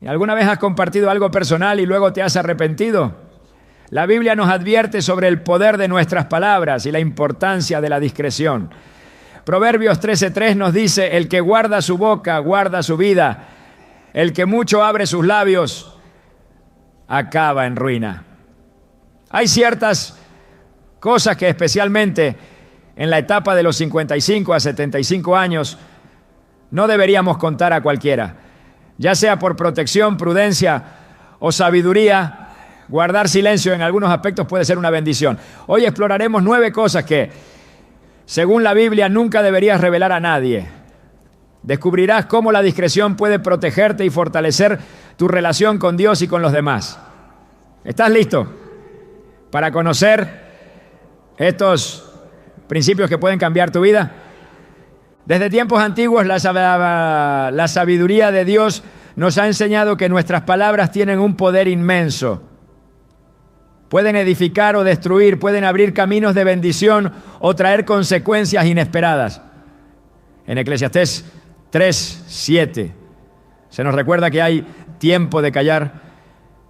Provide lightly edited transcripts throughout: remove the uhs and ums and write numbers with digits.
¿Alguna vez has compartido algo personal y luego te has arrepentido? La Biblia nos advierte sobre el poder de nuestras palabras y la importancia de la discreción. Proverbios 13:3 nos dice: el que guarda su boca, guarda su vida. El que mucho abre sus labios, acaba en ruina. Hay ciertas cosas que especialmente en la etapa de los 55 a 75 años no deberíamos contar a cualquiera. Ya sea por protección, prudencia o sabiduría, guardar silencio en algunos aspectos puede ser una bendición. Hoy exploraremos 9 cosas que, según la Biblia, nunca deberías revelar a nadie. Descubrirás cómo la discreción puede protegerte y fortalecer tu relación con Dios y con los demás. ¿Estás listo para conocer estos principios que pueden cambiar tu vida? Desde tiempos antiguos, la sabiduría de Dios nos ha enseñado que nuestras palabras tienen un poder inmenso. Pueden edificar o destruir, pueden abrir caminos de bendición o traer consecuencias inesperadas. En Eclesiastés 3:7 se nos recuerda que hay tiempo de callar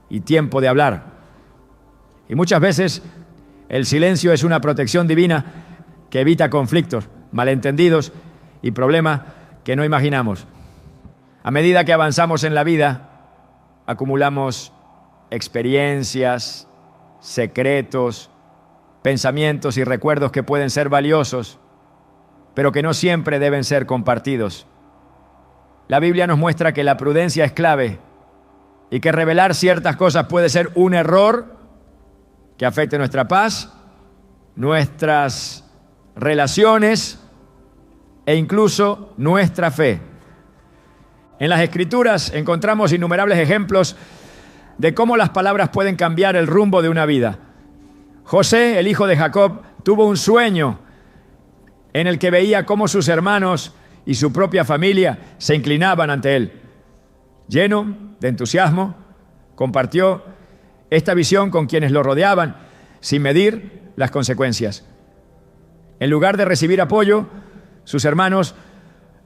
y tiempo de hablar. Y muchas veces el silencio es una protección divina que evita conflictos, malentendidos y problemas que no imaginamos. A medida que avanzamos en la vida, acumulamos experiencias, secretos, pensamientos y recuerdos que pueden ser valiosos, pero que no siempre deben ser compartidos. La Biblia nos muestra que la prudencia es clave y que revelar ciertas cosas puede ser un error que afecte nuestra paz, nuestras relaciones e incluso nuestra fe. En las Escrituras encontramos innumerables ejemplos de cómo las palabras pueden cambiar el rumbo de una vida. José, el hijo de Jacob, tuvo un sueño en el que veía cómo sus hermanos y su propia familia se inclinaban ante él. Lleno de entusiasmo, compartió esta visión con quienes lo rodeaban, sin medir las consecuencias. En lugar de recibir apoyo, sus hermanos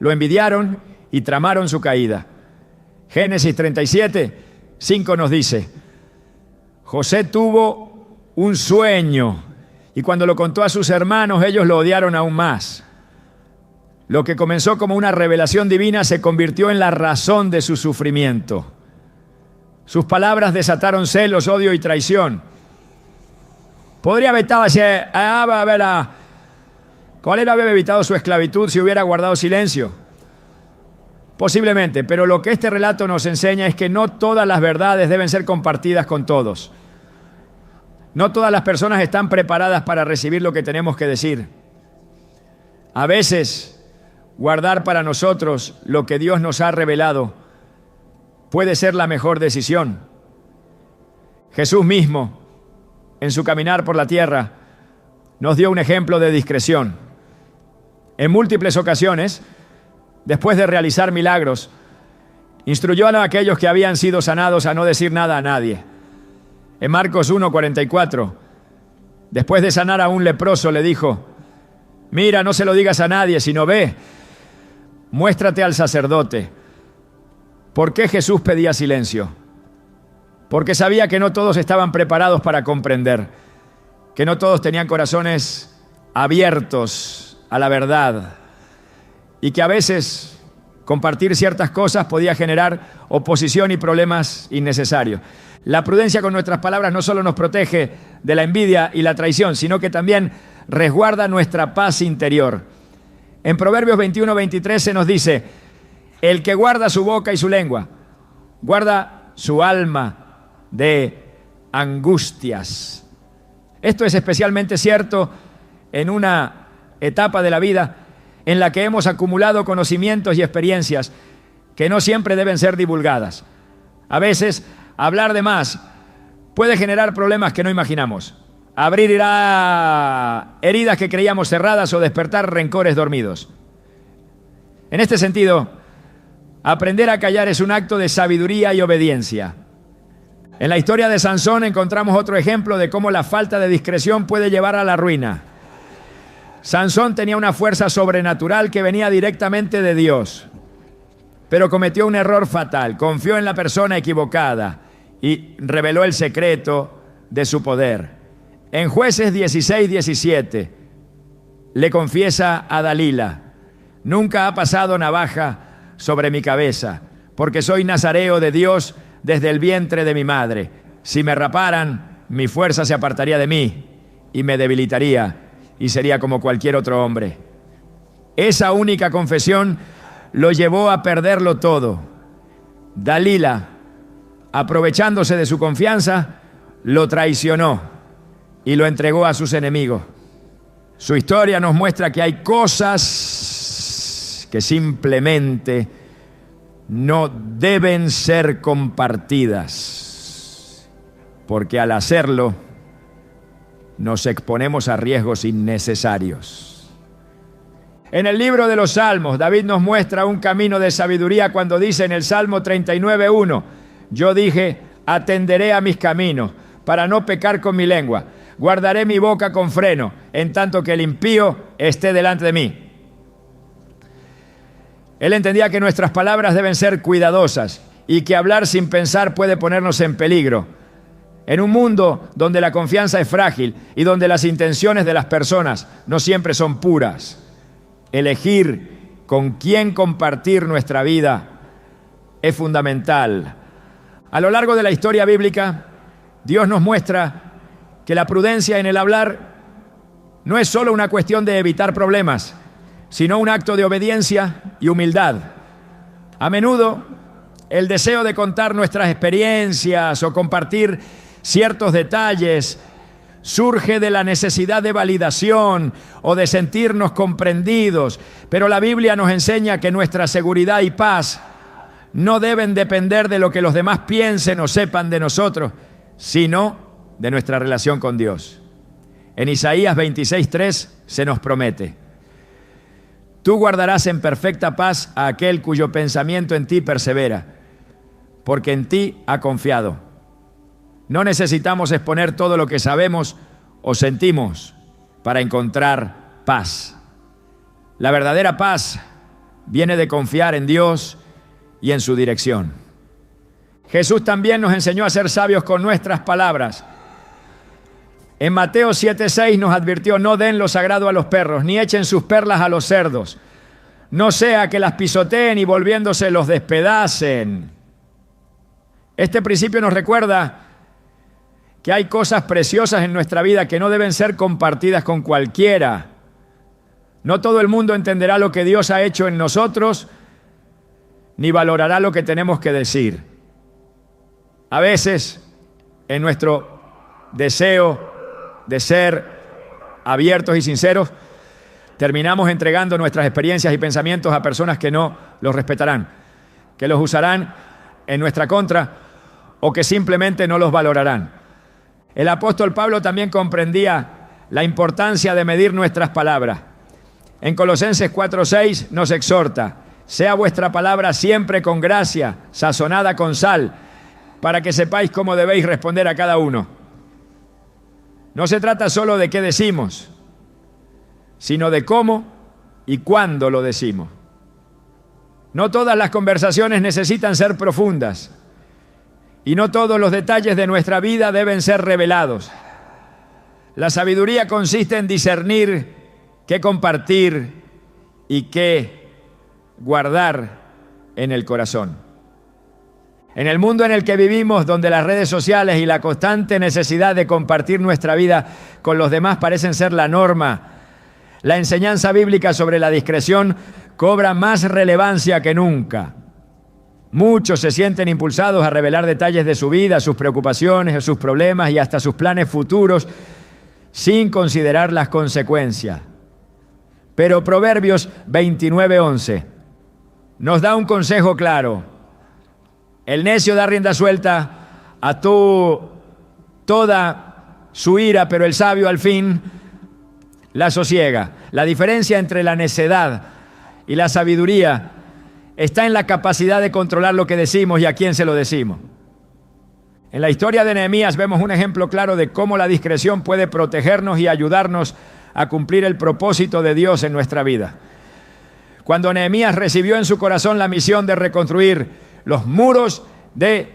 lo envidiaron y tramaron su caída. Génesis 37:5 nos dice: José tuvo un sueño y cuando lo contó a sus hermanos, ellos lo odiaron aún más. Lo que comenzó como una revelación divina se convirtió en la razón de su sufrimiento. Sus palabras desataron celos, odio y traición. Podría haber evitado su esclavitud si hubiera guardado silencio. Posiblemente, pero lo que este relato nos enseña es que no todas las verdades deben ser compartidas con todos. No todas las personas están preparadas para recibir lo que tenemos que decir. A veces, guardar para nosotros lo que Dios nos ha revelado puede ser la mejor decisión. Jesús mismo, en su caminar por la tierra, nos dio un ejemplo de discreción. En múltiples ocasiones, después de realizar milagros, instruyó a aquellos que habían sido sanados a no decir nada a nadie. En Marcos 1:44, después de sanar a un leproso, le dijo: mira, no se lo digas a nadie, sino ve, muéstrate al sacerdote. ¿Por qué Jesús pedía silencio? Porque sabía que no todos estaban preparados para comprender, que no todos tenían corazones abiertos a la verdad y que a veces compartir ciertas cosas podía generar oposición y problemas innecesarios. La prudencia con nuestras palabras no solo nos protege de la envidia y la traición, sino que también resguarda nuestra paz interior. En Proverbios 21:23 se nos dice: el que guarda su boca y su lengua, guarda su alma de angustias. Esto es especialmente cierto en una etapa de la vida en la que hemos acumulado conocimientos y experiencias que no siempre deben ser divulgadas. A veces, hablar de más puede generar problemas que no imaginamos. Abrir heridas que creíamos cerradas o despertar rencores dormidos. En este sentido, aprender a callar es un acto de sabiduría y obediencia. En la historia de Sansón encontramos otro ejemplo de cómo la falta de discreción puede llevar a la ruina. Sansón tenía una fuerza sobrenatural que venía directamente de Dios. pero cometió un error fatal. Confió en la persona equivocada y reveló el secreto de su poder. En Jueces 16:17 le confiesa a Dalila: nunca ha pasado navaja sobre mi cabeza, porque soy nazareo de Dios desde el vientre de mi madre. Si me raparan, mi fuerza se apartaría de mí y me debilitaría y sería como cualquier otro hombre. Esa única confesión lo llevó a perderlo todo. Dalila, aprovechándose de su confianza, lo traicionó y lo entregó a sus enemigos. Su historia nos muestra que hay cosas que simplemente no deben ser compartidas, porque al hacerlo nos exponemos a riesgos innecesarios. En el libro de los Salmos, David nos muestra un camino de sabiduría cuando dice en el Salmo 39:1: yo dije, atenderé a mis caminos para no pecar con mi lengua. Guardaré mi boca con freno, en tanto que el impío esté delante de mí. Él entendía que nuestras palabras deben ser cuidadosas y que hablar sin pensar puede ponernos en peligro. En un mundo donde la confianza es frágil y donde las intenciones de las personas no siempre son puras, elegir con quién compartir nuestra vida es fundamental. A lo largo de la historia bíblica, Dios nos muestra que la prudencia en el hablar no es solo una cuestión de evitar problemas, sino un acto de obediencia y humildad. A menudo, el deseo de contar nuestras experiencias o compartir ciertos detalles surge de la necesidad de validación o de sentirnos comprendidos, pero la Biblia nos enseña que nuestra seguridad y paz no deben depender de lo que los demás piensen o sepan de nosotros, sino de nuestra relación con Dios. En Isaías 26:3 se nos promete: tú guardarás en perfecta paz a aquel cuyo pensamiento en ti persevera, porque en ti ha confiado. No necesitamos exponer todo lo que sabemos o sentimos para encontrar paz. La verdadera paz viene de confiar en Dios y en su dirección. Jesús también nos enseñó a ser sabios con nuestras palabras. En Mateo 7:6 nos advirtió: no den lo sagrado a los perros, ni echen sus perlas a los cerdos, no sea que las pisoteen y volviéndose los despedacen. Este principio nos recuerda que hay cosas preciosas en nuestra vida que no deben ser compartidas con cualquiera. No todo el mundo entenderá lo que Dios ha hecho en nosotros, ni valorará lo que tenemos que decir. A veces, en nuestro deseo de ser abiertos y sinceros, terminamos entregando nuestras experiencias y pensamientos a personas que no los respetarán, que los usarán en nuestra contra o que simplemente no los valorarán. El apóstol Pablo también comprendía la importancia de medir nuestras palabras. En Colosenses 4:6 nos exhorta: sea vuestra palabra siempre con gracia, sazonada con sal, para que sepáis cómo debéis responder a cada uno. No se trata solo de qué decimos, sino de cómo y cuándo lo decimos. No todas las conversaciones necesitan ser profundas y no todos los detalles de nuestra vida deben ser revelados. La sabiduría consiste en discernir qué compartir y qué guardar en el corazón. En el mundo en el que vivimos, donde las redes sociales y la constante necesidad de compartir nuestra vida con los demás parecen ser la norma, la enseñanza bíblica sobre la discreción cobra más relevancia que nunca. Muchos se sienten impulsados a revelar detalles de su vida, sus preocupaciones, sus problemas y hasta sus planes futuros sin considerar las consecuencias. Pero Proverbios 29:11 nos da un consejo claro: el necio da rienda suelta a toda su ira, pero el sabio al fin la sosiega. La diferencia entre la necedad y la sabiduría está en la capacidad de controlar lo que decimos y a quién se lo decimos. En la historia de Nehemías vemos un ejemplo claro de cómo la discreción puede protegernos y ayudarnos a cumplir el propósito de Dios en nuestra vida. cuando Nehemías recibió en su corazón la misión de reconstruir los muros de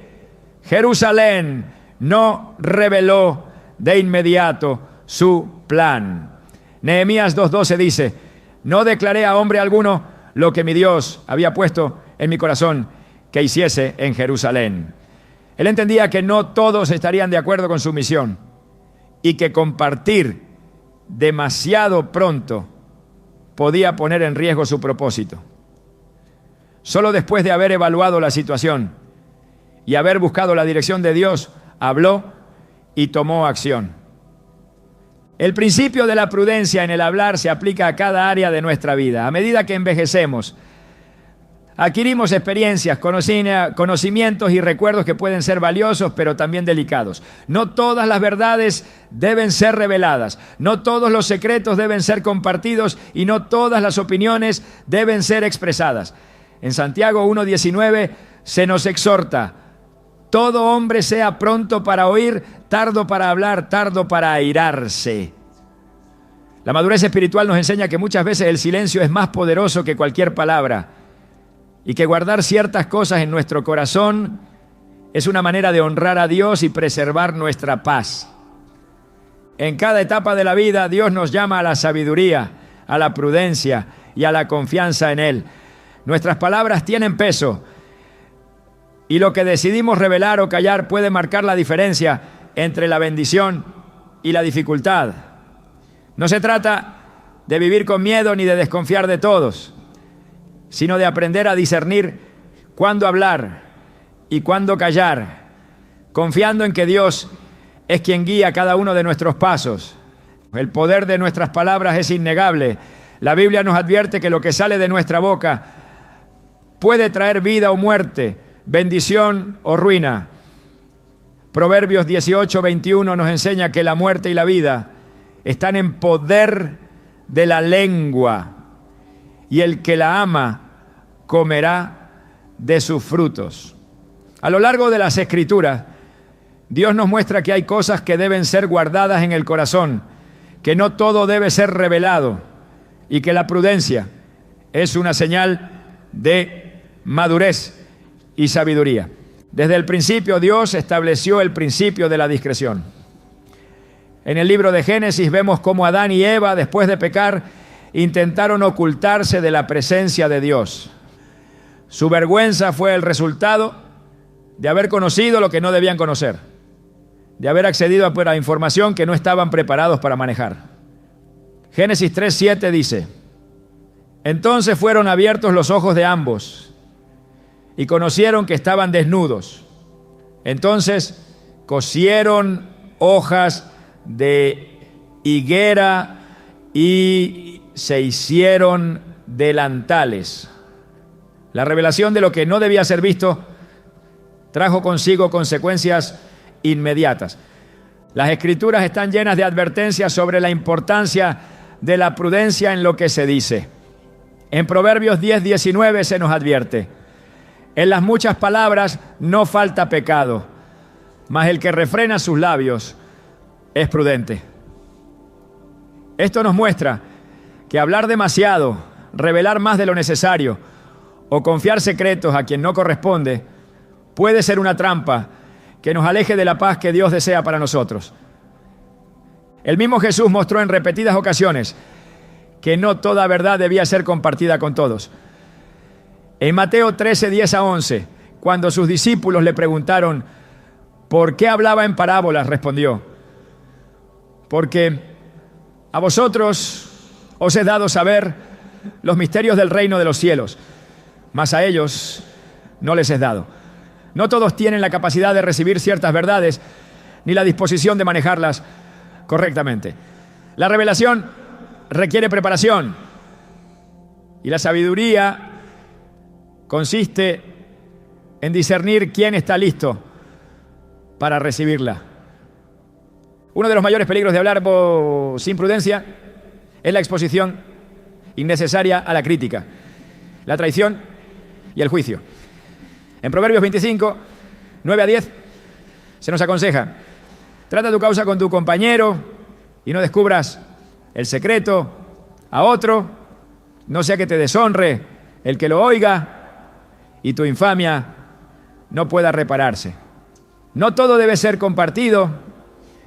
Jerusalén, no reveló de inmediato su plan. Nehemías 2:12 dice: no declaré a hombre alguno lo que mi Dios había puesto en mi corazón que hiciese en Jerusalén. Él entendía que no todos estarían de acuerdo con su misión y que compartir demasiado pronto podía poner en riesgo su propósito. Solo después de haber evaluado la situación y haber buscado la dirección de Dios, habló y tomó acción. El principio de la prudencia en el hablar se aplica a cada área de nuestra vida. A medida que envejecemos, adquirimos experiencias, conocimientos y recuerdos que pueden ser valiosos, pero también delicados. No todas las verdades deben ser reveladas, no todos los secretos deben ser compartidos y no todas las opiniones deben ser expresadas. En Santiago 1:19 se nos exhorta: todo hombre sea pronto para oír, tardo para hablar, tardo para airarse. La madurez espiritual nos enseña que muchas veces el silencio es más poderoso que cualquier palabra y que guardar ciertas cosas en nuestro corazón es una manera de honrar a Dios y preservar nuestra paz. En cada etapa de la vida, Dios nos llama a la sabiduría, a la prudencia y a la confianza en Él. Nuestras palabras tienen peso y lo que decidimos revelar o callar puede marcar la diferencia entre la bendición y la dificultad. No se trata de vivir con miedo ni de desconfiar de todos, sino de aprender a discernir cuándo hablar y cuándo callar, confiando en que Dios es quien guía cada uno de nuestros pasos. El poder de nuestras palabras es innegable. La Biblia nos advierte que lo que sale de nuestra boca puede traer vida o muerte, bendición o ruina. Proverbios 18:21 nos enseña que la muerte y la vida están en poder de la lengua, y el que la ama comerá de sus frutos. A lo largo de las Escrituras, Dios nos muestra que hay cosas que deben ser guardadas en el corazón, que no todo debe ser revelado y que la prudencia es una señal de madurez y sabiduría. Desde el principio Dios estableció el principio de la discreción. En el libro de Génesis vemos cómo Adán y Eva, después de pecar, intentaron ocultarse de la presencia de Dios. Su vergüenza fue el resultado de haber conocido lo que no debían conocer, de haber accedido a información que no estaban preparados para manejar. Génesis 3:7 dice: entonces fueron abiertos los ojos de ambos y conocieron que estaban desnudos. Entonces cosieron hojas de higuera y se hicieron delantales. La revelación de lo que no debía ser visto trajo consigo consecuencias inmediatas. Las Escrituras están llenas de advertencias sobre la importancia de la prudencia en lo que se dice. En Proverbios 10:19 se nos advierte: en las muchas palabras no falta pecado, mas el que refrena sus labios es prudente. Esto nos muestra que hablar demasiado, revelar más de lo necesario o confiar secretos a quien no corresponde puede ser una trampa que nos aleje de la paz que Dios desea para nosotros. El mismo Jesús mostró en repetidas ocasiones que no toda verdad debía ser compartida con todos. En Mateo 13:10-11, cuando sus discípulos le preguntaron ¿por qué hablaba en parábolas?, respondió: porque a vosotros os he dado saber los misterios del reino de los cielos, mas a ellos no les es dado. No todos tienen la capacidad de recibir ciertas verdades ni la disposición de manejarlas correctamente. La revelación requiere preparación y la sabiduría consiste en discernir quién está listo para recibirla. Uno de los mayores peligros de hablar sin prudencia es la exposición innecesaria a la crítica, la traición y el juicio. En Proverbios 25, 9-10, se nos aconseja: trata tu causa con tu compañero y no descubras el secreto a otro. no sea que te deshonre el que lo oiga y tu infamia no pueda repararse. No todo debe ser compartido,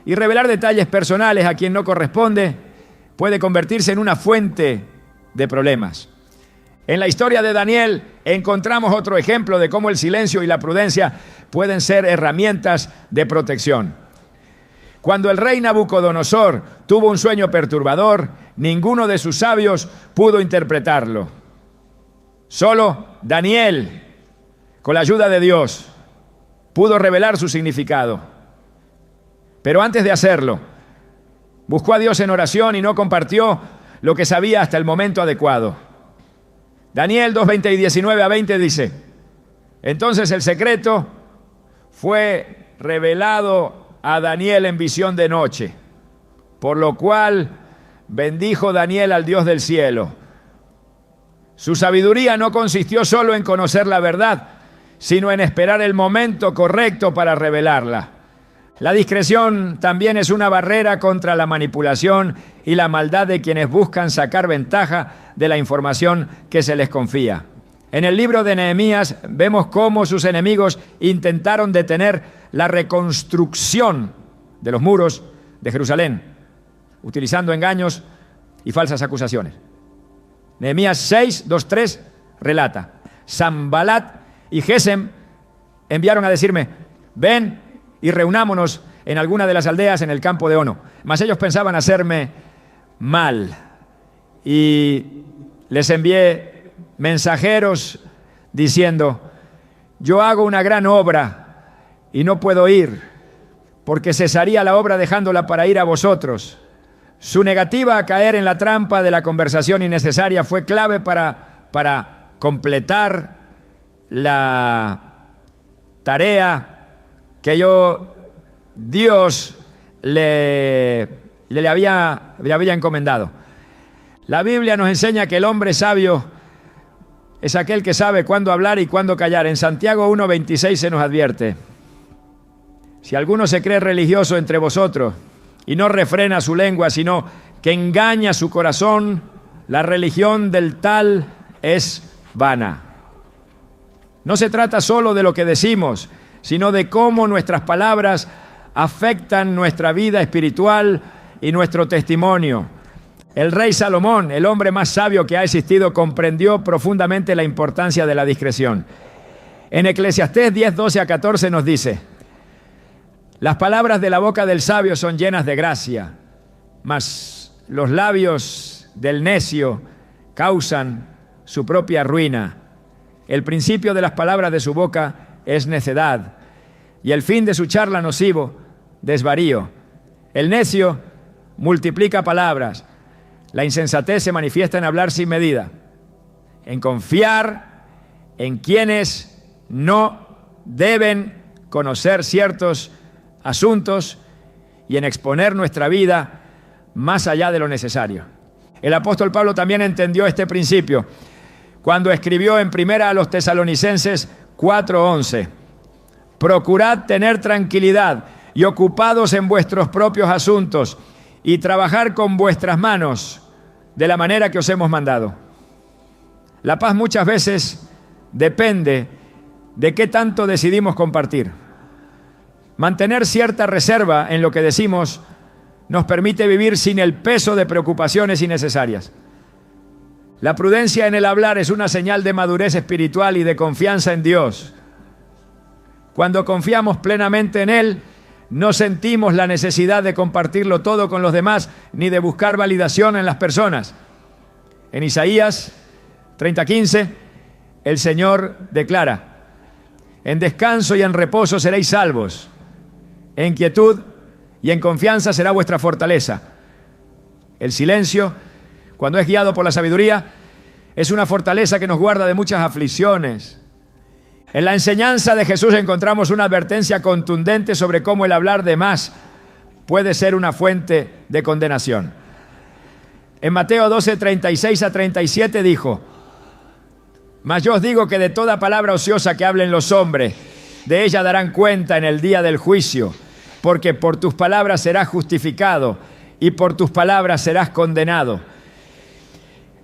y revelar detalles personales a quien no corresponde puede convertirse en una fuente de problemas. En la historia de Daniel encontramos otro ejemplo de cómo el silencio y la prudencia pueden ser herramientas de protección. Cuando el rey Nabucodonosor tuvo un sueño perturbador, ninguno de sus sabios pudo interpretarlo. Solo Daniel, con la ayuda de Dios, pudo revelar su significado. Pero antes de hacerlo, buscó a Dios en oración y no compartió lo que sabía hasta el momento adecuado. Daniel 2:20 y 19-20 dice: entonces el secreto fue revelado a Daniel en visión de noche, por lo cual bendijo Daniel al Dios del cielo. Su sabiduría no consistió solo en conocer la verdad, sino en esperar el momento correcto para revelarla. La discreción también es una barrera contra la manipulación y la maldad de quienes buscan sacar ventaja de la información que se les confía. En el libro de Nehemías vemos cómo sus enemigos intentaron detener la reconstrucción de los muros de Jerusalén, utilizando engaños y falsas acusaciones. Nehemías 6:2-3 relata: Sanbalat y Gesem enviaron a decirme: ven y reunámonos en alguna de las aldeas en el campo de Ono. Mas ellos pensaban hacerme mal, y les envié mensajeros diciendo: yo hago una gran obra y no puedo ir, porque cesaría la obra dejándola para ir a vosotros. Su negativa a caer en la trampa de la conversación innecesaria fue clave para completar la tarea que Dios le había encomendado. La Biblia nos enseña que el hombre sabio es aquel que sabe cuándo hablar y cuándo callar. En Santiago 1:26 se nos advierte: si alguno se cree religioso entre vosotros y no refrena su lengua, sino que engaña su corazón, la religión del tal es vana. No se trata solo de lo que decimos, sino de cómo nuestras palabras afectan nuestra vida espiritual y nuestro testimonio. El rey Salomón, el hombre más sabio que ha existido, comprendió profundamente la importancia de la discreción. En Eclesiastés 10:12-14 nos dice: las palabras de la boca del sabio son llenas de gracia, mas los labios del necio causan su propia ruina. El principio de las palabras de su boca es necedad, y el fin de su charla nocivo, desvarío. El necio multiplica palabras, la insensatez se manifiesta en hablar sin medida, en confiar en quienes no deben conocer ciertos asuntos y en exponer nuestra vida más allá de lo necesario. El apóstol Pablo también entendió este principio cuando escribió en primera a los Tesalonicenses 4:11: procurad tener tranquilidad y ocupados en vuestros propios asuntos y trabajar con vuestras manos de la manera que os hemos mandado. La paz muchas veces depende de qué tanto decidimos compartir. Mantener cierta reserva en lo que decimos nos permite vivir sin el peso de preocupaciones innecesarias. La prudencia en el hablar es una señal de madurez espiritual y de confianza en Dios. Cuando confiamos plenamente en Él, no sentimos la necesidad de compartirlo todo con los demás, ni de buscar validación en las personas. En Isaías 30:15, el Señor declara: en descanso y en reposo seréis salvos, en quietud y en confianza será vuestra fortaleza. El silencio, cuando es guiado por la sabiduría, es una fortaleza que nos guarda de muchas aflicciones. En la enseñanza de Jesús encontramos una advertencia contundente sobre cómo el hablar de más puede ser una fuente de condenación. En Mateo 12:36-37 dijo: mas yo os digo que de toda palabra ociosa que hablen los hombres, de ella darán cuenta en el día del juicio, porque por tus palabras serás justificado y por tus palabras serás condenado.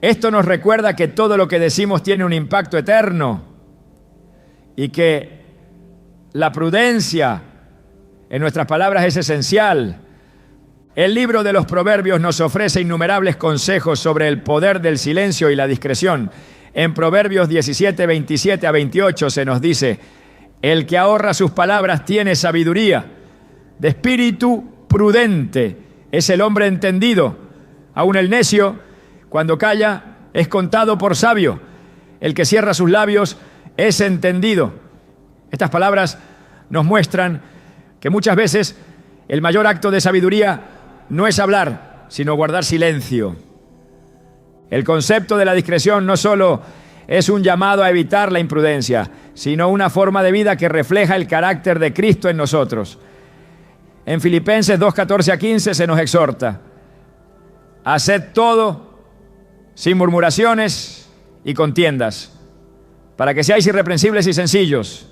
Esto nos recuerda que todo lo que decimos tiene un impacto eterno y que la prudencia en nuestras palabras es esencial. El libro de los Proverbios nos ofrece innumerables consejos sobre el poder del silencio y la discreción. En Proverbios 17, 27 a 28 se nos dice: el que ahorra sus palabras tiene sabiduría, de espíritu prudente es el hombre entendido. Aun el necio, cuando calla, es contado por sabio. El que cierra sus labios es entendido. Estas palabras nos muestran que muchas veces el mayor acto de sabiduría no es hablar, sino guardar silencio. El concepto de la discreción no solo es un llamado a evitar la imprudencia, sino una forma de vida que refleja el carácter de Cristo en nosotros. En Filipenses 2, 14 a 15 se nos exhorta: haced todo sin murmuraciones y contiendas, para que seáis irreprensibles y sencillos,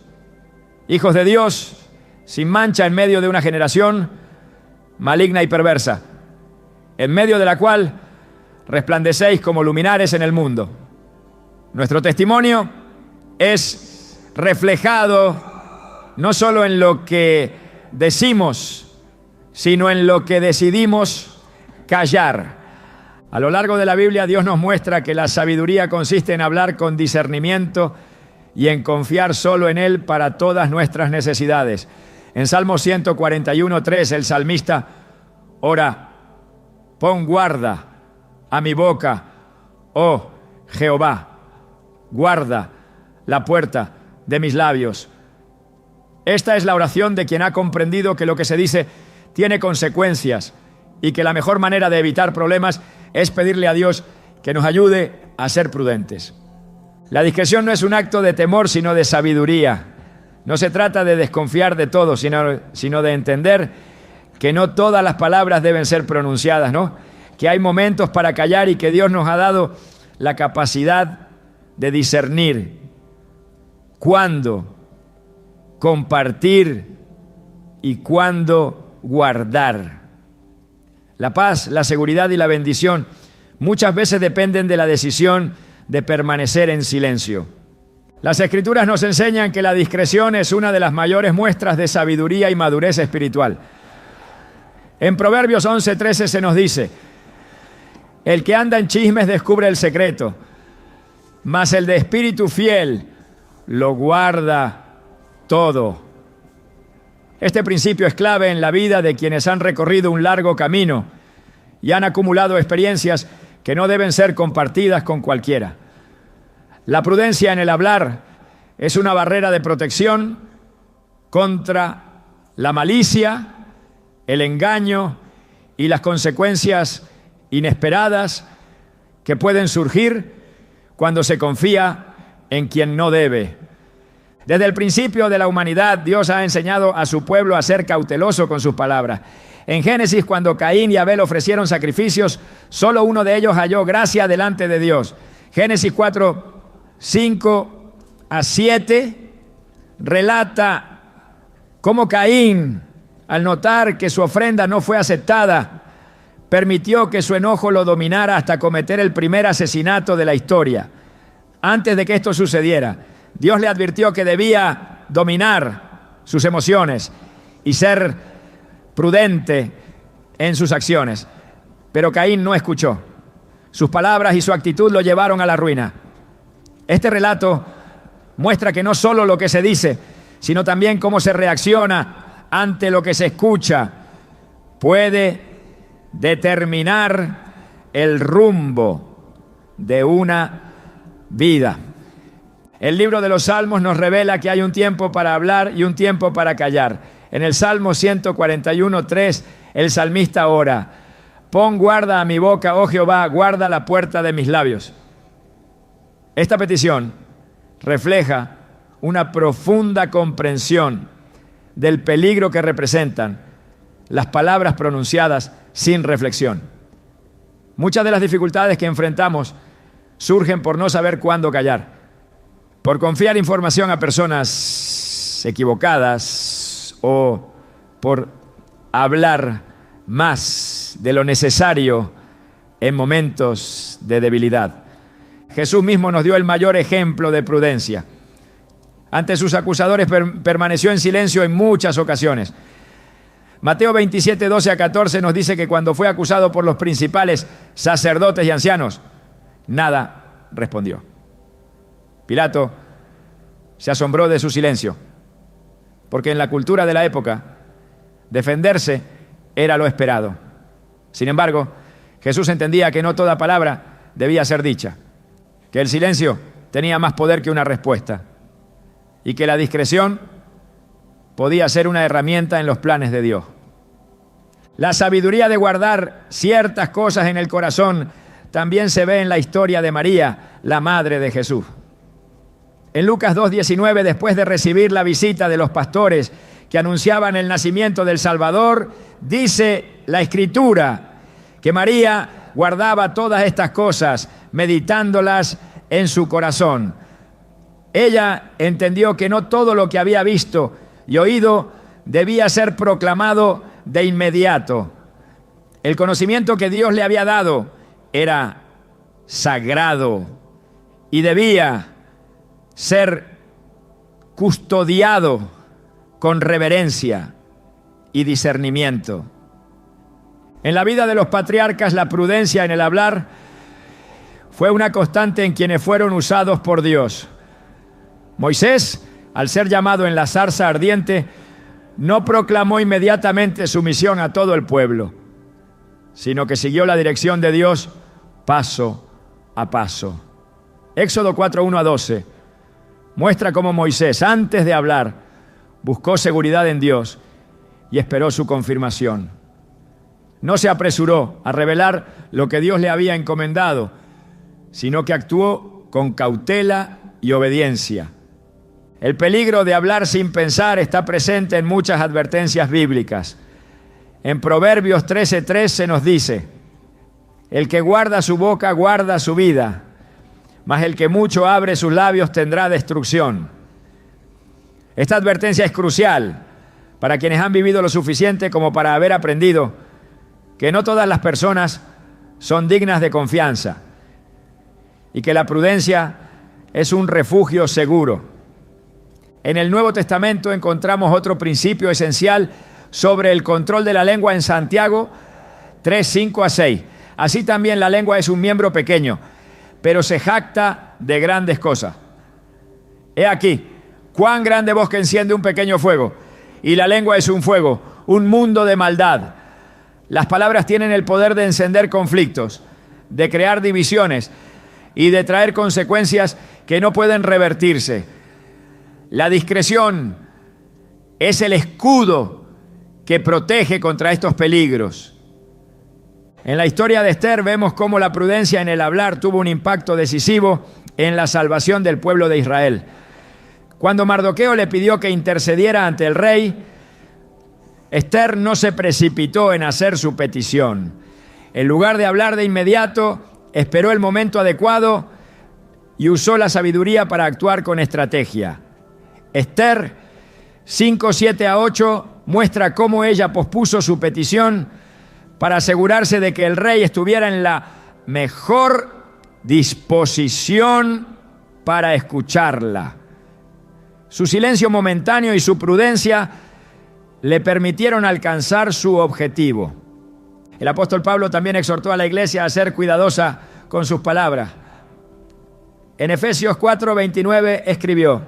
hijos de Dios, sin mancha en medio de una generación maligna y perversa, en medio de la cual resplandecéis como luminares en el mundo. Nuestro testimonio es reflejado no solo en lo que decimos, sino en lo que decidimos callar. A lo largo de la Biblia, Dios nos muestra que la sabiduría consiste en hablar con discernimiento y en confiar solo en Él para todas nuestras necesidades. En Salmo 141, 3, el salmista ora: pon guarda a mi boca, oh Jehová, guarda la puerta de mis labios. Esta es la oración de quien ha comprendido que lo que se dice tiene consecuencias y que la mejor manera de evitar problemas es pedirle a Dios que nos ayude a ser prudentes. La discreción no es un acto de temor, sino de sabiduría. No se trata de desconfiar de todo, sino de entender que no todas las palabras deben ser pronunciadas, ¿no? Que hay momentos para callar y que Dios nos ha dado la capacidad de discernir cuándo compartir y cuándo guardar. La paz, la seguridad y la bendición muchas veces dependen de la decisión de permanecer en silencio. Las Escrituras nos enseñan que la discreción es una de las mayores muestras de sabiduría y madurez espiritual. En Proverbios 11:13 se nos dice: el que anda en chismes descubre el secreto, mas el de espíritu fiel lo guarda todo. Este principio es clave en la vida de quienes han recorrido un largo camino y han acumulado experiencias que no deben ser compartidas con cualquiera. La prudencia en el hablar es una barrera de protección contra la malicia, el engaño y las consecuencias inesperadas que pueden surgir cuando se confía en quien no debe. Desde el principio de la humanidad, Dios ha enseñado a su pueblo a ser cauteloso con sus palabras. En Génesis, cuando Caín y Abel ofrecieron sacrificios, solo uno de ellos halló gracia delante de Dios. Génesis 4, 5 a 7 relata cómo Caín, al notar que su ofrenda no fue aceptada, permitió que su enojo lo dominara hasta cometer el primer asesinato de la historia. Antes de que esto sucediera, Dios le advirtió que debía dominar sus emociones y ser prudente en sus acciones. Pero Caín no escuchó. Sus palabras y su actitud lo llevaron a la ruina. Este relato muestra que no solo lo que se dice, sino también cómo se reacciona ante lo que se escucha puede determinar el rumbo de una vida. El libro de los Salmos nos revela que hay un tiempo para hablar y un tiempo para callar. En el Salmo 141:3, el salmista ora: pon guarda a mi boca, oh Jehová, guarda la puerta de mis labios. Esta petición refleja una profunda comprensión del peligro que representan las palabras pronunciadas sin reflexión. Muchas de las dificultades que enfrentamos surgen por no saber cuándo callar, por confiar información a personas equivocadas o por hablar más de lo necesario en momentos de debilidad. Jesús mismo nos dio el mayor ejemplo de prudencia. Ante sus acusadores permaneció en silencio en muchas ocasiones. Mateo 27, 12 a 14 nos dice que cuando fue acusado por los principales sacerdotes y ancianos, nada respondió. Pilato se asombró de su silencio, porque en la cultura de la época, defenderse era lo esperado. Sin embargo, Jesús entendía que no toda palabra debía ser dicha, que el silencio tenía más poder que una respuesta y que la discreción podía ser una herramienta en los planes de Dios. La sabiduría de guardar ciertas cosas en el corazón también se ve en la historia de María, la madre de Jesús. En Lucas 2:19, después de recibir la visita de los pastores que anunciaban el nacimiento del Salvador, dice la Escritura que María guardaba todas estas cosas, meditándolas en su corazón. Ella entendió que no todo lo que había visto y oído debía ser proclamado de inmediato. El conocimiento que Dios le había dado era sagrado y debía ser custodiado con reverencia y discernimiento. En la vida de los patriarcas, la prudencia en el hablar fue una constante en quienes fueron usados por Dios. Moisés, al ser llamado en la zarza ardiente, no proclamó inmediatamente su misión a todo el pueblo, sino que siguió la dirección de Dios paso a paso. Éxodo 4, 1 a 12 muestra cómo Moisés, antes de hablar, buscó seguridad en Dios y esperó su confirmación. No se apresuró a revelar lo que Dios le había encomendado, sino que actuó con cautela y obediencia. El peligro de hablar sin pensar está presente en muchas advertencias bíblicas. En Proverbios 13:3 se nos dice: el que guarda su boca guarda su vida, mas el que mucho abre sus labios tendrá destrucción. Esta advertencia es crucial para quienes han vivido lo suficiente como para haber aprendido que no todas las personas son dignas de confianza y que la prudencia es un refugio seguro. En el Nuevo Testamento encontramos otro principio esencial sobre el control de la lengua en Santiago 3, 5 a 6. Así también la lengua es un miembro pequeño, pero se jacta de grandes cosas. He aquí, cuán grande bosque enciende un pequeño fuego, y la lengua es un fuego, un mundo de maldad. Las palabras tienen el poder de encender conflictos, de crear divisiones y de traer consecuencias que no pueden revertirse. La discreción es el escudo que protege contra estos peligros. En la historia de Esther vemos cómo la prudencia en el hablar tuvo un impacto decisivo en la salvación del pueblo de Israel. Cuando Mardoqueo le pidió que intercediera ante el rey, Esther no se precipitó en hacer su petición. En lugar de hablar de inmediato, esperó el momento adecuado y usó la sabiduría para actuar con estrategia. Esther 5, 7 a 8 muestra cómo ella pospuso su petición para asegurarse de que el rey estuviera en la mejor disposición para escucharla. Su silencio momentáneo y su prudencia le permitieron alcanzar su objetivo. El apóstol Pablo también exhortó a la iglesia a ser cuidadosa con sus palabras. En Efesios 4, 29 escribió: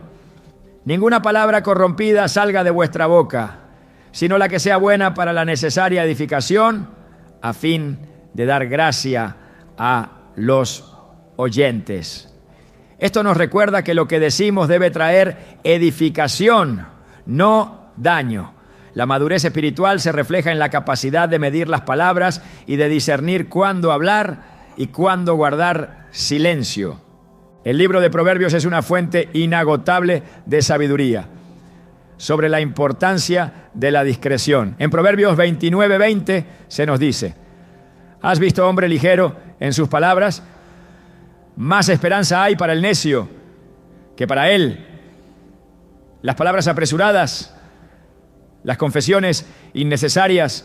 ninguna palabra corrompida salga de vuestra boca, sino la que sea buena para la necesaria edificación, a fin de dar gracia a los oyentes. Esto nos recuerda que lo que decimos debe traer edificación, no daño. La madurez espiritual se refleja en la capacidad de medir las palabras y de discernir cuándo hablar y cuándo guardar silencio. El libro de Proverbios es una fuente inagotable de sabiduría sobre la importancia de la discreción. En Proverbios 29:20 se nos dice: ¿has visto hombre ligero en sus palabras? Más esperanza hay para el necio que para él. Las palabras apresuradas, las confesiones innecesarias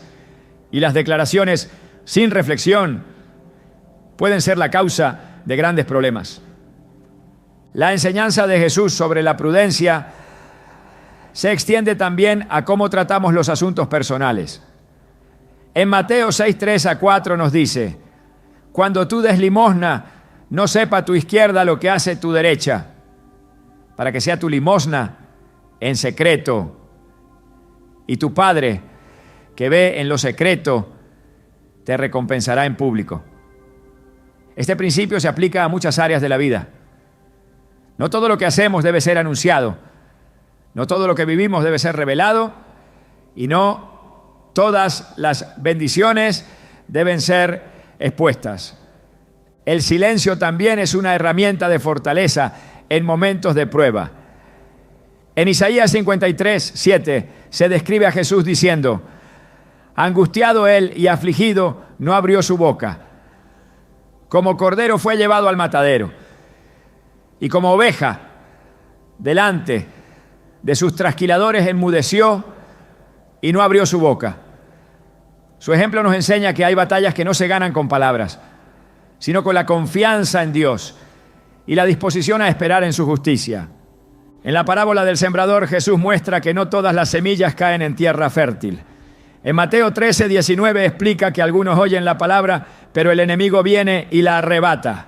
y las declaraciones sin reflexión pueden ser la causa de grandes problemas. La enseñanza de Jesús sobre la prudencia se extiende también a cómo tratamos los asuntos personales. En Mateo 6, 3-4 nos dice: cuando tú des limosna, no sepa tu izquierda lo que hace tu derecha, para que sea tu limosna en secreto. Y tu Padre, que ve en lo secreto, te recompensará en público. Este principio se aplica a muchas áreas de la vida. No todo lo que hacemos debe ser anunciado. No todo lo que vivimos debe ser revelado. Y no todas las bendiciones deben ser expuestas. El silencio también es una herramienta de fortaleza en momentos de prueba. En Isaías 53, 7 se describe a Jesús diciendo: angustiado él y afligido, no abrió su boca. Como cordero fue llevado al matadero, y como oveja delante de sus trasquiladores enmudeció y no abrió su boca. Su ejemplo nos enseña que hay batallas que no se ganan con palabras, sino con la confianza en Dios y la disposición a esperar en su justicia. En la parábola del sembrador, Jesús muestra que no todas las semillas caen en tierra fértil. En Mateo 13, 19 explica que algunos oyen la palabra, pero el enemigo viene y la arrebata.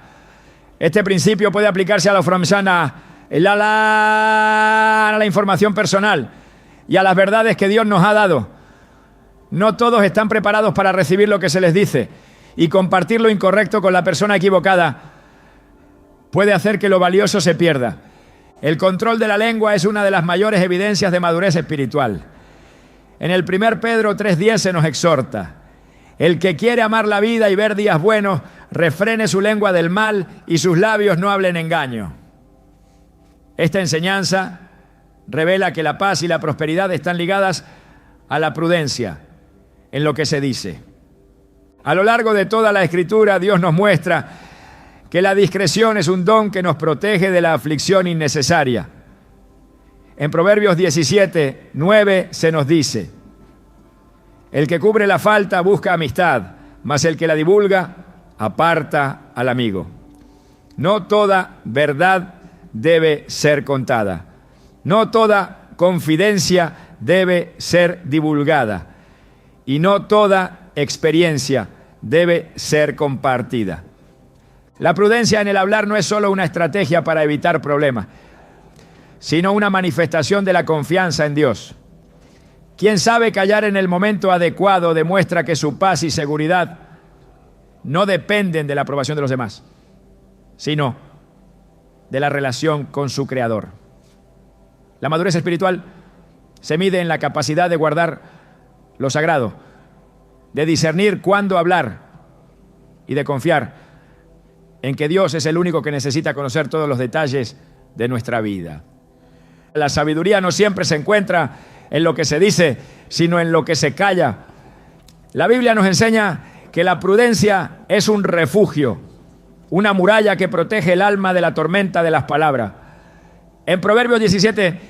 Este principio puede aplicarse a la ofrenda, a la información personal y a las verdades que Dios nos ha dado. No todos están preparados para recibir lo que se les dice, y compartir lo incorrecto con la persona equivocada puede hacer que lo valioso se pierda. El control de la lengua es una de las mayores evidencias de madurez espiritual. En el 1 Pedro 3:10 se nos exhorta: el que quiere amar la vida y ver días buenos, refrene su lengua del mal y sus labios no hablen engaño. Esta enseñanza revela que la paz y la prosperidad están ligadas a la prudencia en lo que se dice. A lo largo de toda la Escritura, Dios nos muestra que la discreción es un don que nos protege de la aflicción innecesaria. En Proverbios 17, 9 se nos dice: el que cubre la falta busca amistad, mas el que la divulga aparta al amigo. No toda verdad debe ser contada. No toda confidencia debe ser divulgada. Y no toda experiencia debe ser compartida. La prudencia en el hablar no es solo una estrategia para evitar problemas, sino una manifestación de la confianza en Dios. Quien sabe callar en el momento adecuado demuestra que su paz y seguridad no dependen de la aprobación de los demás, sino de la relación con su Creador. La madurez espiritual se mide en la capacidad de guardar lo sagrado, de discernir cuándo hablar y de confiar en que Dios es el único que necesita conocer todos los detalles de nuestra vida. La sabiduría no siempre se encuentra en lo que se dice, sino en lo que se calla. La Biblia nos enseña que la prudencia es un refugio, una muralla que protege el alma de la tormenta de las palabras. En Proverbios 17,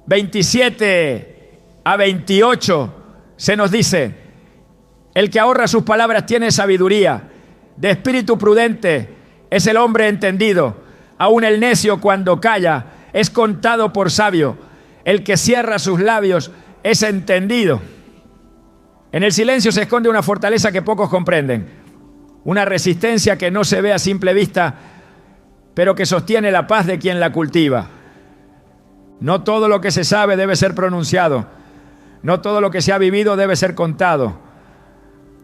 27 a 28 se nos dice: el que ahorra sus palabras tiene sabiduría, de espíritu prudente es el hombre entendido. Aún el necio cuando calla es contado por sabio. El que cierra sus labios es entendido. En el silencio se esconde una fortaleza que pocos comprenden, una resistencia que no se ve a simple vista, pero que sostiene la paz de quien la cultiva. No todo lo que se sabe debe ser pronunciado. No todo lo que se ha vivido debe ser contado.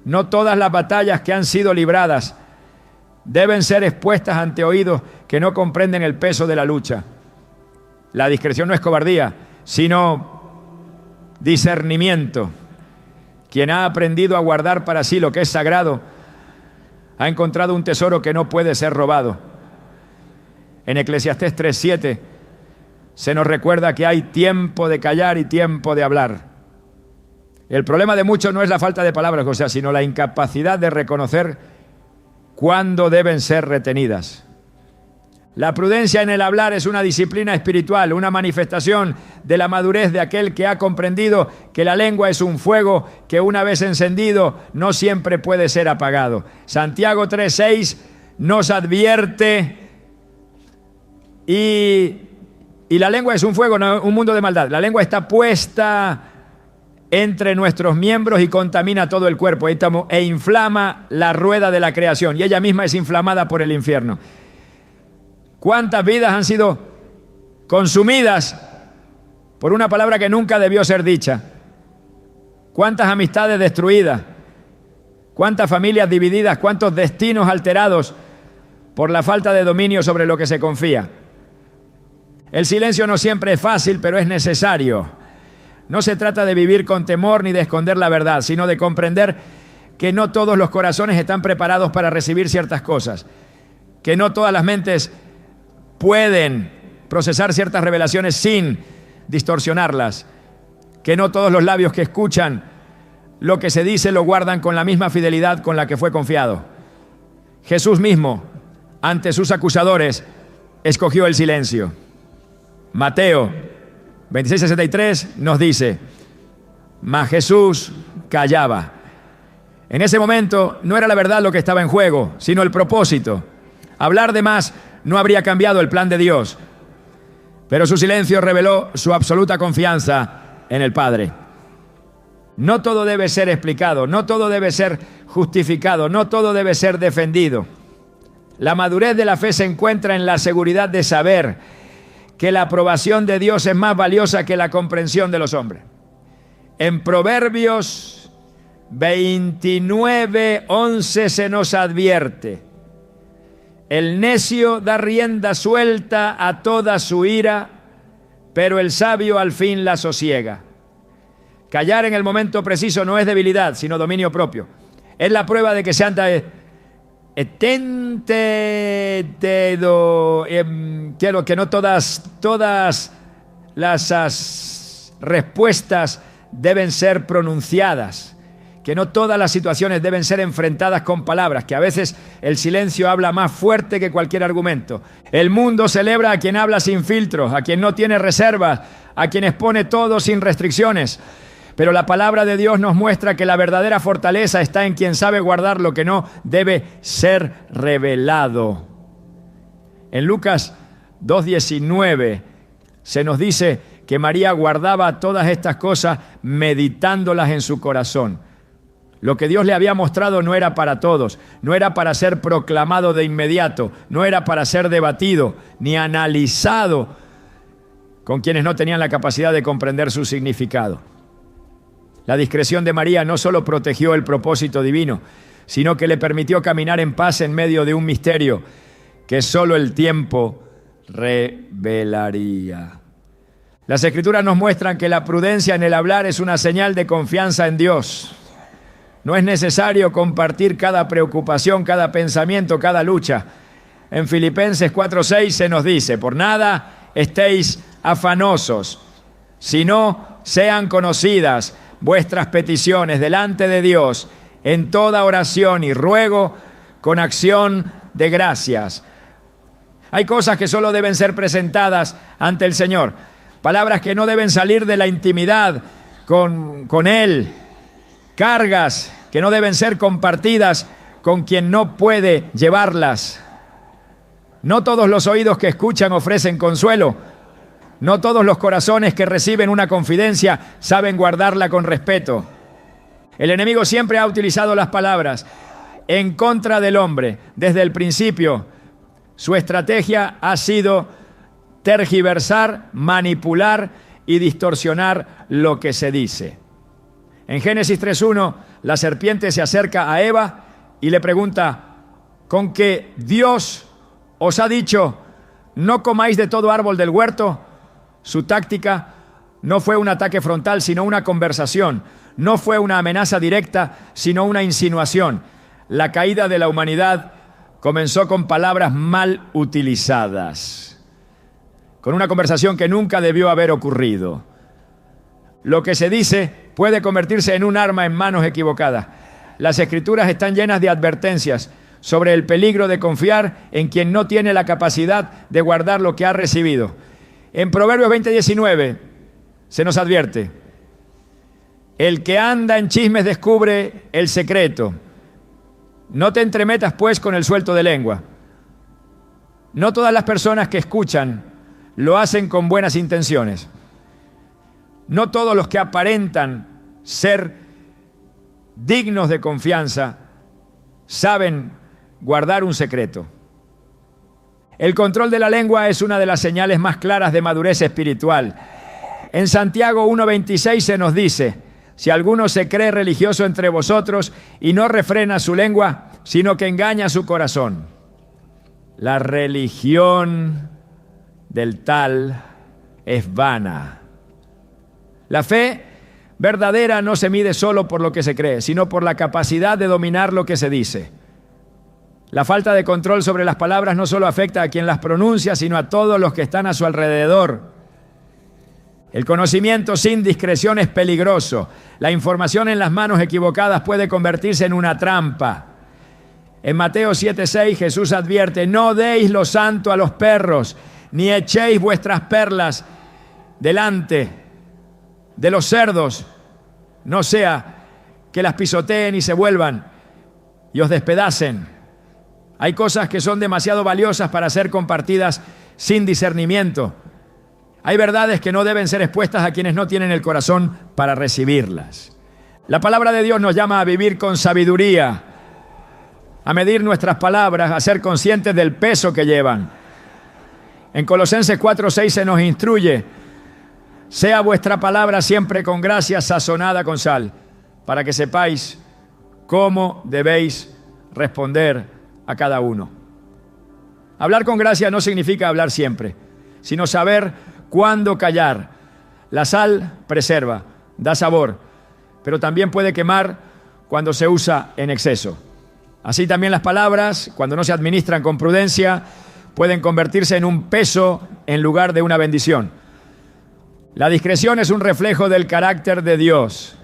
No todas las batallas que han sido libradas deben ser expuestas ante oídos que no comprenden el peso de la lucha. La discreción no es cobardía, sino discernimiento. Quien ha aprendido a guardar para sí lo que es sagrado, ha encontrado un tesoro que no puede ser robado. En Eclesiastés 3:7 se nos recuerda que hay tiempo de callar y tiempo de hablar. El problema de muchos no es la falta de palabras, o sea, sino la incapacidad de reconocer cuándo deben ser retenidas. La prudencia en el hablar es una disciplina espiritual, una manifestación de la madurez de aquel que ha comprendido que la lengua es un fuego que una vez encendido no siempre puede ser apagado. Santiago 3:6 nos advierte y la lengua es un fuego, no, un mundo de maldad. La lengua está puesta entre nuestros miembros y contamina todo el cuerpo e inflama la rueda de la creación, y ella misma es inflamada por el infierno. ¿Cuántas vidas han sido consumidas por una palabra que nunca debió ser dicha? ¿Cuántas amistades destruidas? ¿Cuántas familias divididas? ¿Cuántos destinos alterados por la falta de dominio sobre lo que se confía? El silencio no siempre es fácil, pero es necesario. No se trata de vivir con temor ni de esconder la verdad, sino de comprender que no todos los corazones están preparados para recibir ciertas cosas, que no todas las mentes pueden procesar ciertas revelaciones sin distorsionarlas, que no todos los labios que escuchan lo que se dice lo guardan con la misma fidelidad con la que fue confiado. Jesús mismo, ante sus acusadores, escogió el silencio. Mateo 26:63 nos dice: mas Jesús callaba. En ese momento no era la verdad lo que estaba en juego, sino el propósito. Hablar de más no habría cambiado el plan de Dios, pero su silencio reveló su absoluta confianza en el Padre. No todo debe ser explicado, no todo debe ser justificado, no todo debe ser defendido. La madurez de la fe se encuentra en la seguridad de saber que la aprobación de Dios es más valiosa que la comprensión de los hombres. En Proverbios 29:11 se nos advierte: el necio da rienda suelta a toda su ira, pero el sabio al fin la sosiega. Callar en el momento preciso no es debilidad, sino dominio propio. Es la prueba de que se anda quiero que no todas las respuestas deben ser pronunciadas, que no todas las situaciones deben ser enfrentadas con palabras, que a veces el silencio habla más fuerte que cualquier argumento. El mundo celebra a quien habla sin filtros, a quien no tiene reservas, a quien expone todo sin restricciones. Pero la palabra de Dios nos muestra que la verdadera fortaleza está en quien sabe guardar lo que no debe ser revelado. En Lucas 2:19 se nos dice que María guardaba todas estas cosas meditándolas en su corazón. Lo que Dios le había mostrado no era para todos, no era para ser proclamado de inmediato, no era para ser debatido ni analizado con quienes no tenían la capacidad de comprender su significado. La discreción de María no solo protegió el propósito divino, sino que le permitió caminar en paz en medio de un misterio que solo el tiempo revelaría. Las Escrituras nos muestran que la prudencia en el hablar es una señal de confianza en Dios. No es necesario compartir cada preocupación, cada pensamiento, cada lucha. En Filipenses 4:6 se nos dice: por nada estéis afanosos, sino sean conocidas vuestras peticiones delante de Dios en toda oración y ruego con acción de gracias. Hay cosas que solo deben ser presentadas ante el Señor, palabras que no deben salir de la intimidad con Él, cargas que no deben ser compartidas con quien no puede llevarlas. No todos los oídos que escuchan ofrecen consuelo. No todos los corazones que reciben una confidencia saben guardarla con respeto. El enemigo siempre ha utilizado las palabras en contra del hombre. Desde el principio, su estrategia ha sido tergiversar, manipular y distorsionar lo que se dice. En Génesis 3:1, la serpiente se acerca a Eva y le pregunta: ¿con que Dios os ha dicho, no comáis de todo árbol del huerto? Su táctica no fue un ataque frontal, sino una conversación. No fue una amenaza directa, sino una insinuación. La caída de la humanidad comenzó con palabras mal utilizadas, con una conversación que nunca debió haber ocurrido. Lo que se dice puede convertirse en un arma en manos equivocadas. Las Escrituras están llenas de advertencias sobre el peligro de confiar en quien no tiene la capacidad de guardar lo que ha recibido. En Proverbios 20:19 se nos advierte: el que anda en chismes descubre el secreto, No te entremetas pues con el suelto de lengua. No todas las personas que escuchan lo hacen con buenas intenciones. No todos los que aparentan ser dignos de confianza saben guardar un secreto. El control de la lengua es una de las señales más claras de madurez espiritual. En Santiago 1:26 se nos dice: si alguno se cree religioso entre vosotros y no refrena su lengua, sino que engaña su corazón. La religión del tal es vana. La fe verdadera no se mide solo por lo que se cree, sino por la capacidad de dominar lo que se dice. La falta de control sobre las palabras no solo afecta a quien las pronuncia, sino a todos los que están a su alrededor. El conocimiento sin discreción es peligroso. La información en las manos equivocadas puede convertirse en una trampa. En Mateo 7:6 Jesús advierte: no deis lo santo a los perros, ni echéis vuestras perlas delante de los cerdos, no sea que las pisoteen y se vuelvan y os despedacen. Hay cosas que son demasiado valiosas para ser compartidas sin discernimiento. Hay verdades que no deben ser expuestas a quienes no tienen el corazón para recibirlas. La palabra de Dios nos llama a vivir con sabiduría, a medir nuestras palabras, a ser conscientes del peso que llevan. En Colosenses 4:6 se nos instruye: sea vuestra palabra siempre con gracia, sazonada con sal, para que sepáis cómo debéis responder a cada uno. Hablar con gracia no significa hablar siempre, sino saber cuándo callar. La sal preserva, da sabor, pero también puede quemar cuando se usa en exceso. Así también las palabras, cuando no se administran con prudencia, pueden convertirse en un peso en lugar de una bendición. La discreción es un reflejo del carácter de Dios.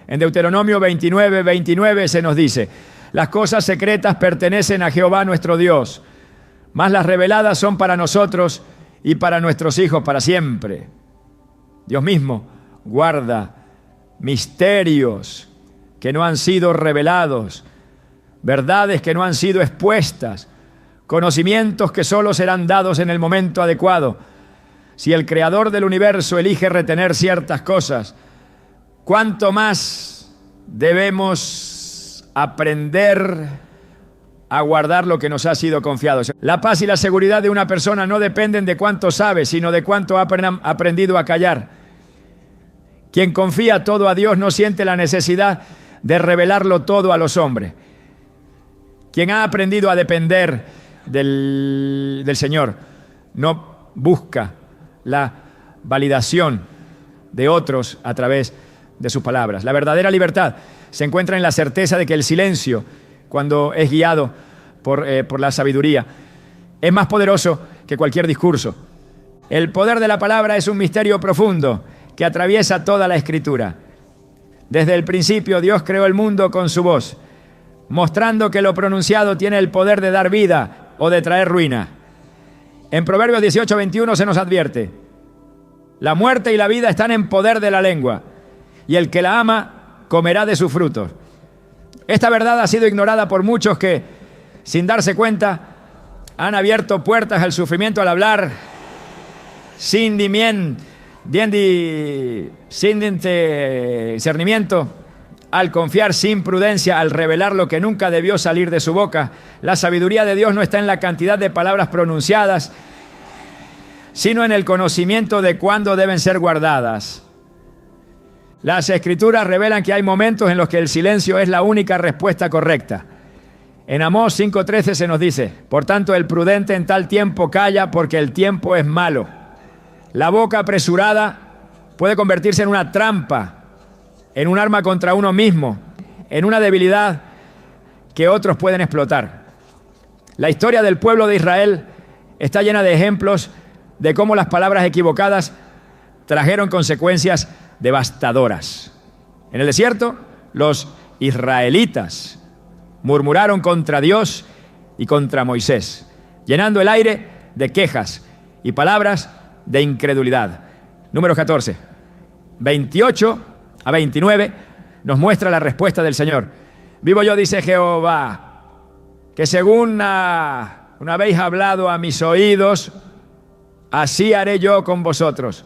En Deuteronomio 29:29 se nos dice: las cosas secretas pertenecen a Jehová nuestro Dios, mas las reveladas son para nosotros y para nuestros hijos para siempre. Dios mismo guarda misterios que no han sido revelados, verdades que no han sido expuestas, conocimientos que solo serán dados en el momento adecuado. Si el Creador del universo elige retener ciertas cosas, ¿cuánto más debemos aprender a guardar lo que nos ha sido confiado? La paz y la seguridad de una persona no dependen de cuánto sabe, sino de cuánto ha aprendido a callar. Quien confía todo a Dios no siente la necesidad de revelarlo todo a los hombres. Quien ha aprendido a depender del Señor no busca la validación de otros a través de sus palabras. La verdadera libertad se encuentra en la certeza de que el silencio, cuando es guiado por la sabiduría, es más poderoso que cualquier discurso. El poder de la palabra es un misterio profundo que atraviesa toda la Escritura. Desde el principio Dios creó el mundo con su voz, mostrando que lo pronunciado tiene el poder de dar vida o de traer ruina. En Proverbios 18:21 se nos advierte: la muerte y la vida están en poder de la lengua, y el que la ama comerá de sus frutos. Esta verdad ha sido ignorada por muchos que, sin darse cuenta, han abierto puertas al sufrimiento al hablar sin discernimiento, al confiar sin prudencia, al revelar lo que nunca debió salir de su boca. La sabiduría de Dios no está en la cantidad de palabras pronunciadas, sino en el conocimiento de cuándo deben ser guardadas. Las Escrituras revelan que hay momentos en los que el silencio es la única respuesta correcta. En Amós 5:13 se nos dice: por tanto, el prudente en tal tiempo calla, porque el tiempo es malo. La boca apresurada puede convertirse en una trampa, en un arma contra uno mismo, en una debilidad que otros pueden explotar. La historia del pueblo de Israel está llena de ejemplos de cómo las palabras equivocadas trajeron consecuencias devastadoras. En el desierto, los israelitas murmuraron contra Dios y contra Moisés, llenando el aire de quejas y palabras de incredulidad. Números 14, 28 a 29 nos muestra la respuesta del Señor. Vivo yo, dice Jehová, que según una habéis hablado a mis oídos, así haré yo con vosotros.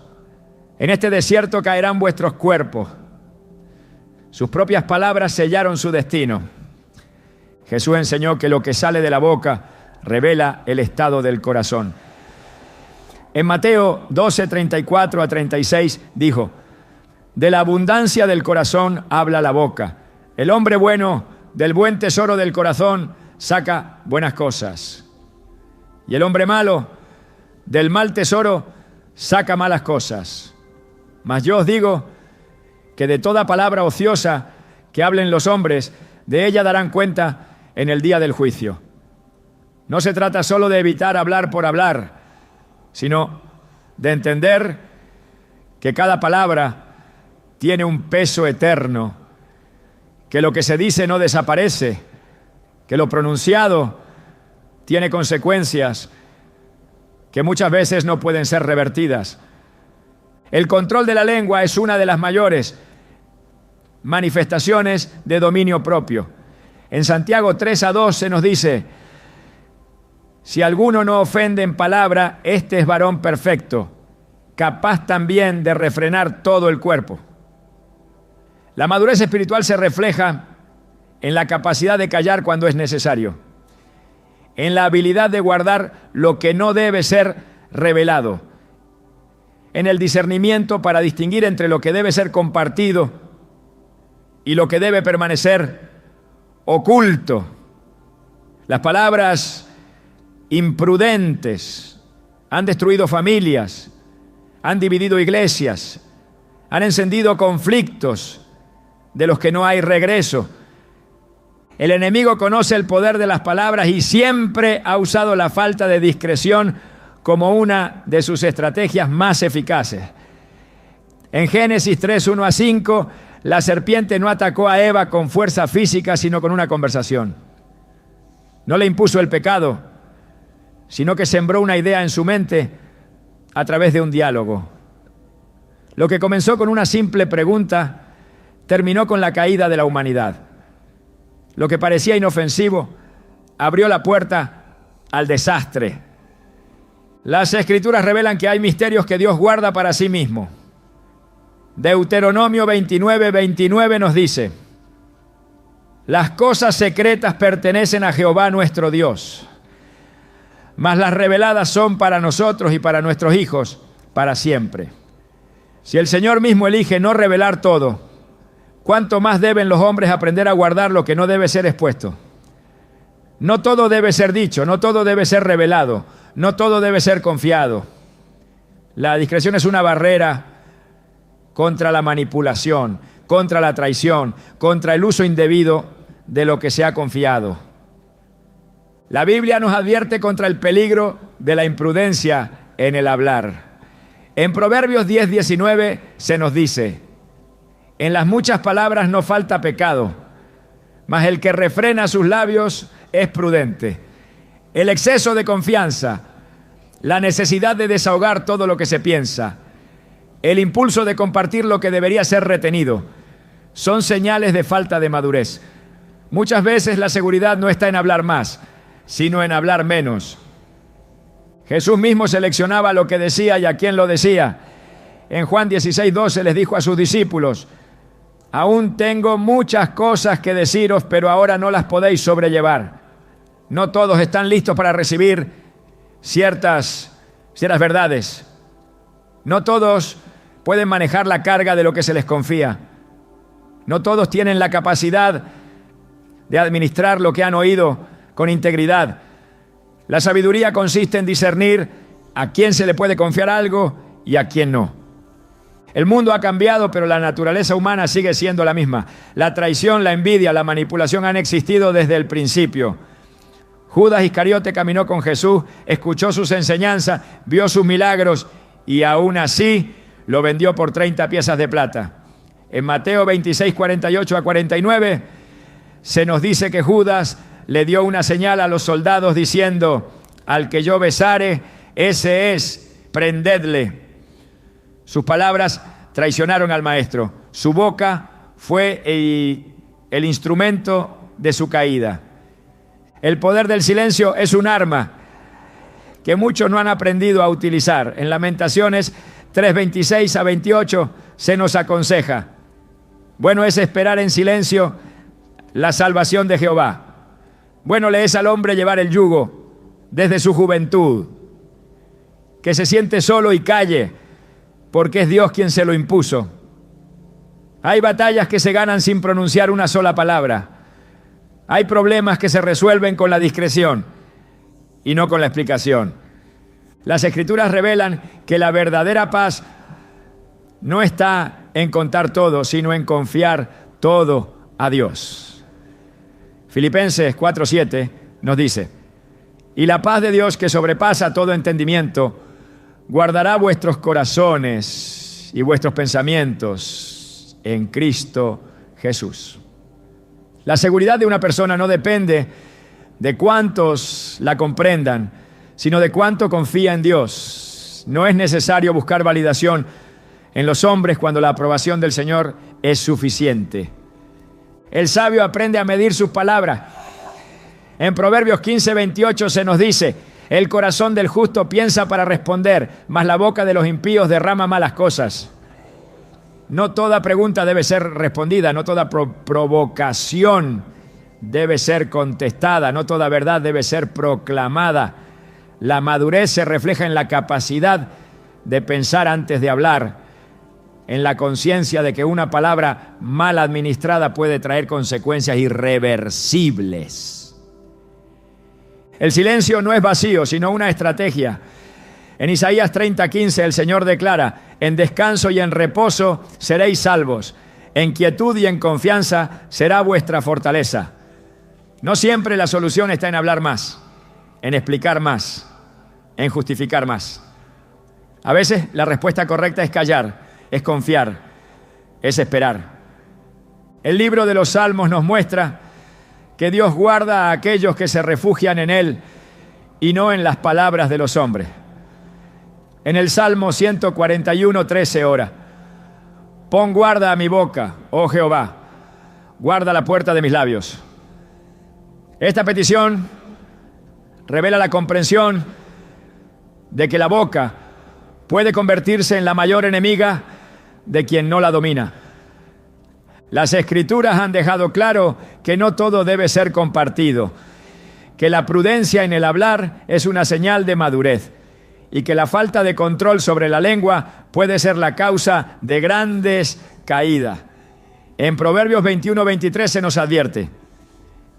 En este desierto caerán vuestros cuerpos. Sus propias palabras sellaron su destino. Jesús enseñó que lo que sale de la boca revela el estado del corazón. En Mateo 12, 34 a 36 dijo: de la abundancia del corazón habla la boca. El hombre bueno del buen tesoro del corazón saca buenas cosas. Y el hombre malo del mal tesoro saca malas cosas. Mas yo os digo que de toda palabra ociosa que hablen los hombres, de ella darán cuenta en el día del juicio. No se trata solo de evitar hablar por hablar, sino de entender que cada palabra tiene un peso eterno, que lo que se dice no desaparece, que lo pronunciado tiene consecuencias que muchas veces no pueden ser revertidas. El control de la lengua es una de las mayores manifestaciones de dominio propio. En Santiago 3:2 se nos dice: si alguno no ofende en palabra, este es varón perfecto, capaz también de refrenar todo el cuerpo. La madurez espiritual se refleja en la capacidad de callar cuando es necesario, en la habilidad de guardar lo que no debe ser revelado, en el discernimiento para distinguir entre lo que debe ser compartido y lo que debe permanecer oculto. Las palabras imprudentes han destruido familias, han dividido iglesias, han encendido conflictos de los que no hay regreso. El enemigo conoce el poder de las palabras y siempre ha usado la falta de discreción como una de sus estrategias más eficaces. En Génesis 3:1-5, la serpiente no atacó a Eva con fuerza física, sino con una conversación. No le impuso el pecado, sino que sembró una idea en su mente a través de un diálogo. Lo que comenzó con una simple pregunta terminó con la caída de la humanidad. Lo que parecía inofensivo abrió la puerta al desastre. Las Escrituras revelan que hay misterios que Dios guarda para sí mismo. Deuteronomio 29:29 nos dice: las cosas secretas pertenecen a Jehová nuestro Dios, mas las reveladas son para nosotros y para nuestros hijos para siempre. Si el Señor mismo elige no revelar todo, ¿cuánto más deben los hombres aprender a guardar lo que no debe ser expuesto? No todo debe ser dicho, no todo debe ser revelado, no todo debe ser confiado. La discreción es una barrera contra la manipulación, contra la traición, contra el uso indebido de lo que se ha confiado. La Biblia nos advierte contra el peligro de la imprudencia en el hablar. En Proverbios 10:19 se nos dice: en las muchas palabras no falta pecado, mas el que refrena sus labios es prudente. El exceso de confianza, la necesidad de desahogar todo lo que se piensa, el impulso de compartir lo que debería ser retenido, son señales de falta de madurez. Muchas veces la seguridad no está en hablar más, sino en hablar menos. Jesús mismo seleccionaba lo que decía y a quién lo decía. En Juan 16:12 les dijo a sus discípulos: aún tengo muchas cosas que deciros, pero ahora no las podéis sobrellevar. No todos están listos para recibir ciertas verdades. No todos pueden manejar la carga de lo que se les confía. No todos tienen la capacidad de administrar lo que han oído con integridad. La sabiduría consiste en discernir a quién se le puede confiar algo y a quién no. El mundo ha cambiado, pero la naturaleza humana sigue siendo la misma. La traición, la envidia, la manipulación han existido desde el principio. Judas Iscariote caminó con Jesús, escuchó sus enseñanzas, vio sus milagros y aún así lo vendió por 30 piezas de plata. En Mateo 26:48-49 se nos dice que Judas le dio una señal a los soldados diciendo: al que yo besare, ese es, prendedle. Sus palabras traicionaron al maestro. Su boca fue el instrumento de su caída. El poder del silencio es un arma que muchos no han aprendido a utilizar. En Lamentaciones 3:26 a 28 se nos aconseja: bueno es esperar en silencio la salvación de Jehová. Bueno le es al hombre llevar el yugo desde su juventud. Que se siente solo y calle, porque es Dios quien se lo impuso. Hay batallas que se ganan sin pronunciar una sola palabra. Hay problemas que se resuelven con la discreción y no con la explicación. Las Escrituras revelan que la verdadera paz no está en contar todo, sino en confiar todo a Dios. Filipenses 4:7 nos dice: y la paz de Dios, que sobrepasa todo entendimiento, guardará vuestros corazones y vuestros pensamientos en Cristo Jesús. La seguridad de una persona no depende de cuántos la comprendan, sino de cuánto confía en Dios. No es necesario buscar validación en los hombres cuando la aprobación del Señor es suficiente. El sabio aprende a medir sus palabras. En Proverbios 15:28 se nos dice: el corazón del justo piensa para responder, mas la boca de los impíos derrama malas cosas. No toda pregunta debe ser respondida, no toda provocación debe ser contestada, no toda verdad debe ser proclamada. La madurez se refleja en la capacidad de pensar antes de hablar, en la conciencia de que una palabra mal administrada puede traer consecuencias irreversibles. El silencio no es vacío, sino una estrategia. En Isaías 30:15 el Señor declara: en descanso y en reposo seréis salvos, en quietud y en confianza será vuestra fortaleza. No siempre la solución está en hablar más, en explicar más, en justificar más. A veces la respuesta correcta es callar, es confiar, es esperar. El libro de los Salmos nos muestra que Dios guarda a aquellos que se refugian en Él y no en las palabras de los hombres. En el Salmo 141:13 ora: pon guarda a mi boca, oh Jehová, guarda la puerta de mis labios. Esta petición revela la comprensión de que la boca puede convertirse en la mayor enemiga de quien no la domina. Las Escrituras han dejado claro que no todo debe ser compartido, que la prudencia en el hablar es una señal de madurez y que la falta de control sobre la lengua puede ser la causa de grandes caídas. En Proverbios 21:23 se nos advierte: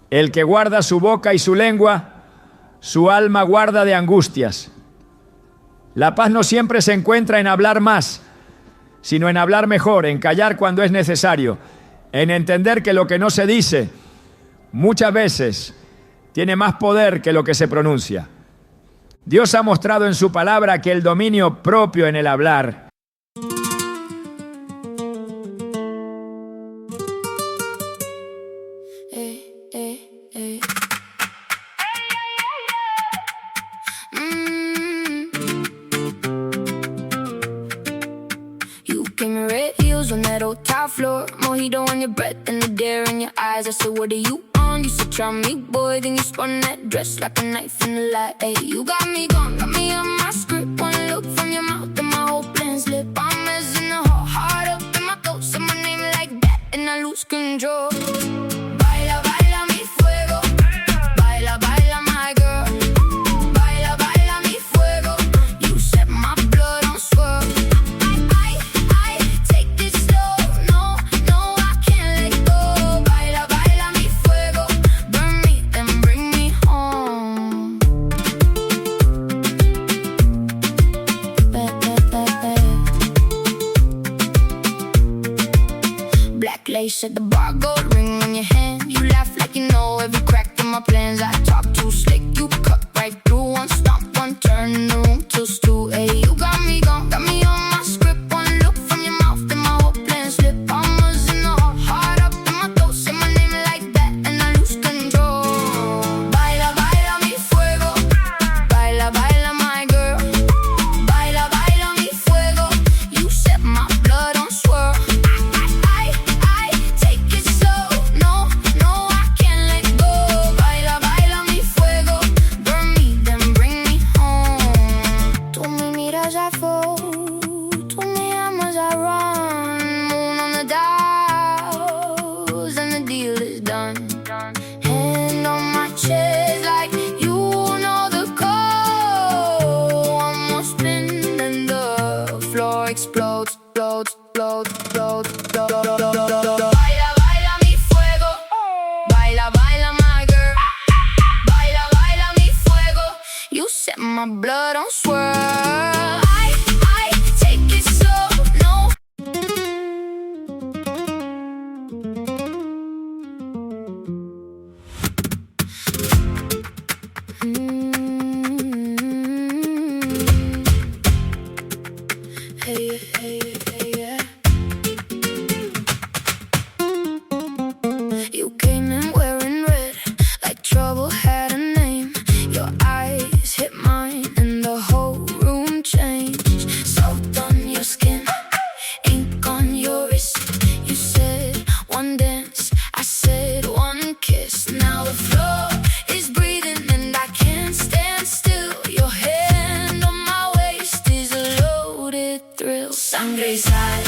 el que guarda su boca y su lengua, su alma guarda de angustias. La paz no siempre se encuentra en hablar más, sino en hablar mejor, en callar cuando es necesario, en entender que lo que no se dice muchas veces tiene más poder que lo que se pronuncia. Dios ha mostrado en su palabra que el dominio propio en el hablar floor, mojito on your breath and the dare in your eyes. I said, what are you on? You said, try me, boy. Then you spun that dress like a knife in the light. Hey, you got me gone, got me on my script. One look from your mouth and my whole plan slip. I'm messing the whole heart up in my throat. Say my name like that and I lose control. Baila, baila mi fuego. Baila, baila my girl. Baila, baila mi fuego. You set my blood on swirl. I take this slow. No, no, I can't let go. Baila, baila mi fuego. Burn me, then bring me home. Black lace at the bar, gold ring on your hand. You laugh like you know every crack in my plans. I talk too slick, you cut right through. One stomp, one turn in the room till stew. Hey, you got me gone, got me on my script. One look from your mouth and my whole plan slip. Almost in the hot, heart up in my throat. Say my name like that and I lose control. Baila, baila mi fuego. Baila, baila my girl. Baila, baila mi fuego. You set my blood on swirl. I take it slow. No, no, I can't let go. Baila, baila mi my blood don't swirl. I take it slow, no. Hey, hey, hey, yeah. You came in wearing red, like trouble had a name. Your eyes hit mine and the whole room changed. Salt on your skin, ink on your wrist. You said one dance, I said one kiss. Now the floor is breathing and I can't stand still. Your hand on my waist is a loaded thrill. Sangre sal,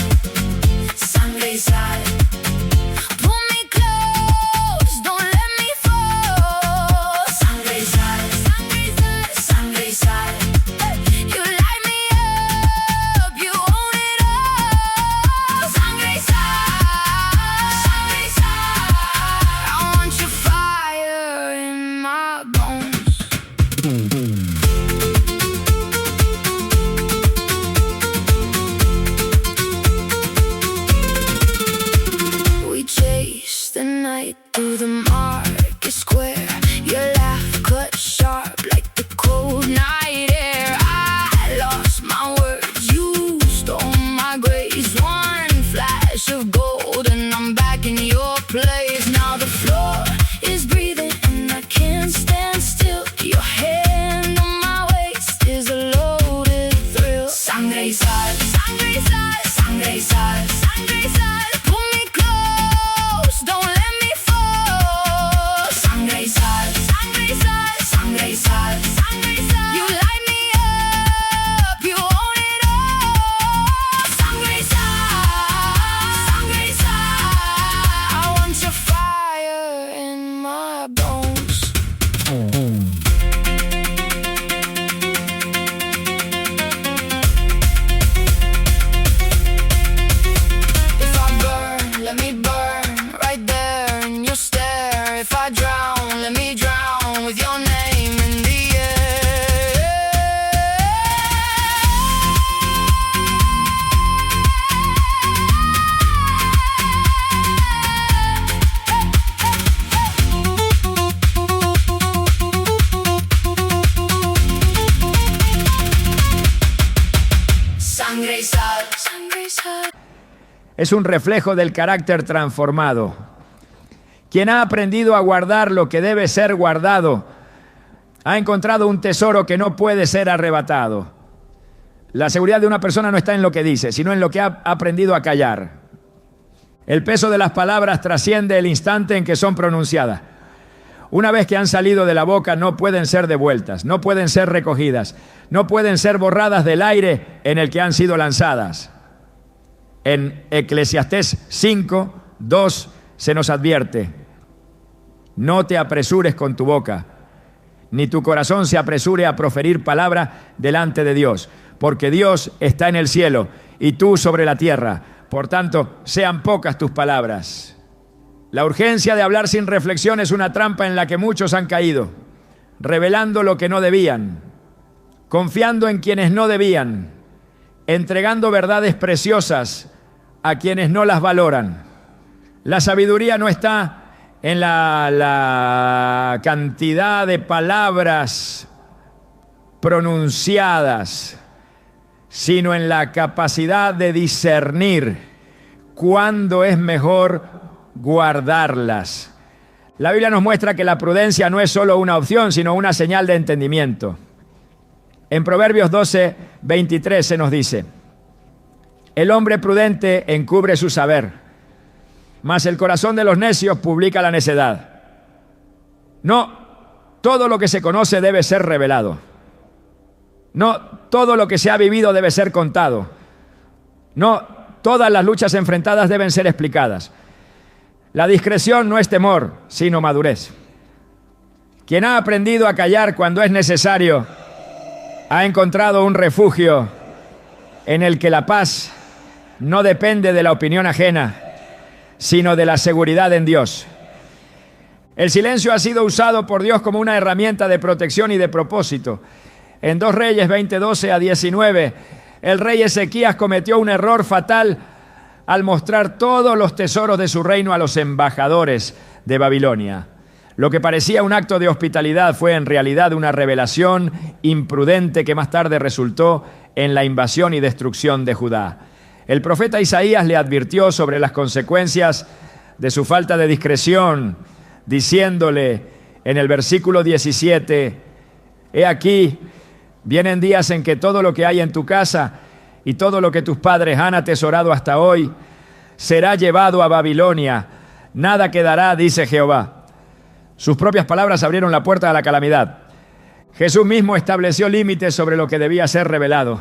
sangre sal. Pull me close, don't let me fall. Sangre sal, sangre sal, sangre sal. You light me up, you own it all. Sangre sal, sangre sal. I want your fire in my bones. We chased the night through the market square. Your laugh cut sharp like the cold night air. I lost my words, you stole my grace. One flash of gold and I'm back in your place. Now the floor is breathing and I can't stand still. Your hand on my waist is a loaded thrill. Sangre sal, sangre sal, sangre sal, sangre sal. Pull me close, don't let me fall. Sangre sal, sangre sal, sangre sal, sangre sal. You light me up, you own it all. Sangre sal, sangre sal. I want your fire in my bones. If I burn, let me burn right there in your stare. If I drown, let me drown with your name in the air. Sangre y sal, sangre y sal. Es un reflejo del carácter transformado. Quien ha aprendido a guardar lo que debe ser guardado, ha encontrado un tesoro que no puede ser arrebatado. La seguridad de una persona no está en lo que dice, sino en lo que ha aprendido a callar. El peso de las palabras trasciende el instante en que son pronunciadas. Una vez que han salido de la boca, no pueden ser devueltas, no pueden ser recogidas, no pueden ser borradas del aire en el que han sido lanzadas. En Eclesiastés 5:2 se nos advierte: no te apresures con tu boca, ni tu corazón se apresure a proferir palabra delante de Dios, porque Dios está en el cielo y tú sobre la tierra. Por tanto, sean pocas tus palabras. La urgencia de hablar sin reflexión es una trampa en la que muchos han caído, revelando lo que no debían, confiando en quienes no debían, entregando verdades preciosas a quienes no las valoran. La sabiduría no está en la cantidad de palabras pronunciadas, sino en la capacidad de discernir cuándo es mejor guardarlas. La Biblia nos muestra que la prudencia no es solo una opción, sino una señal de entendimiento. En Proverbios 12:23 se nos dice: el hombre prudente encubre su saber, mas el corazón de los necios publica la necedad. No todo lo que se conoce debe ser revelado. No todo lo que se ha vivido debe ser contado. No todas las luchas enfrentadas deben ser explicadas. La discreción no es temor, sino madurez. Quien ha aprendido a callar cuando es necesario, ha encontrado un refugio en el que la paz no depende de la opinión ajena, sino de la seguridad en Dios. El silencio ha sido usado por Dios como una herramienta de protección y de propósito. En 2 Reyes 20:12 a 19, el rey Ezequías cometió un error fatal al mostrar todos los tesoros de su reino a los embajadores de Babilonia. Lo que parecía un acto de hospitalidad fue en realidad una revelación imprudente que más tarde resultó en la invasión y destrucción de Judá. El profeta Isaías le advirtió sobre las consecuencias de su falta de discreción, diciéndole en el versículo 17, «He aquí, vienen días en que todo lo que hay en tu casa y todo lo que tus padres han atesorado hasta hoy será llevado a Babilonia. Nada quedará, dice Jehová». Sus propias palabras abrieron la puerta a la calamidad. Jesús mismo estableció límites sobre lo que debía ser revelado.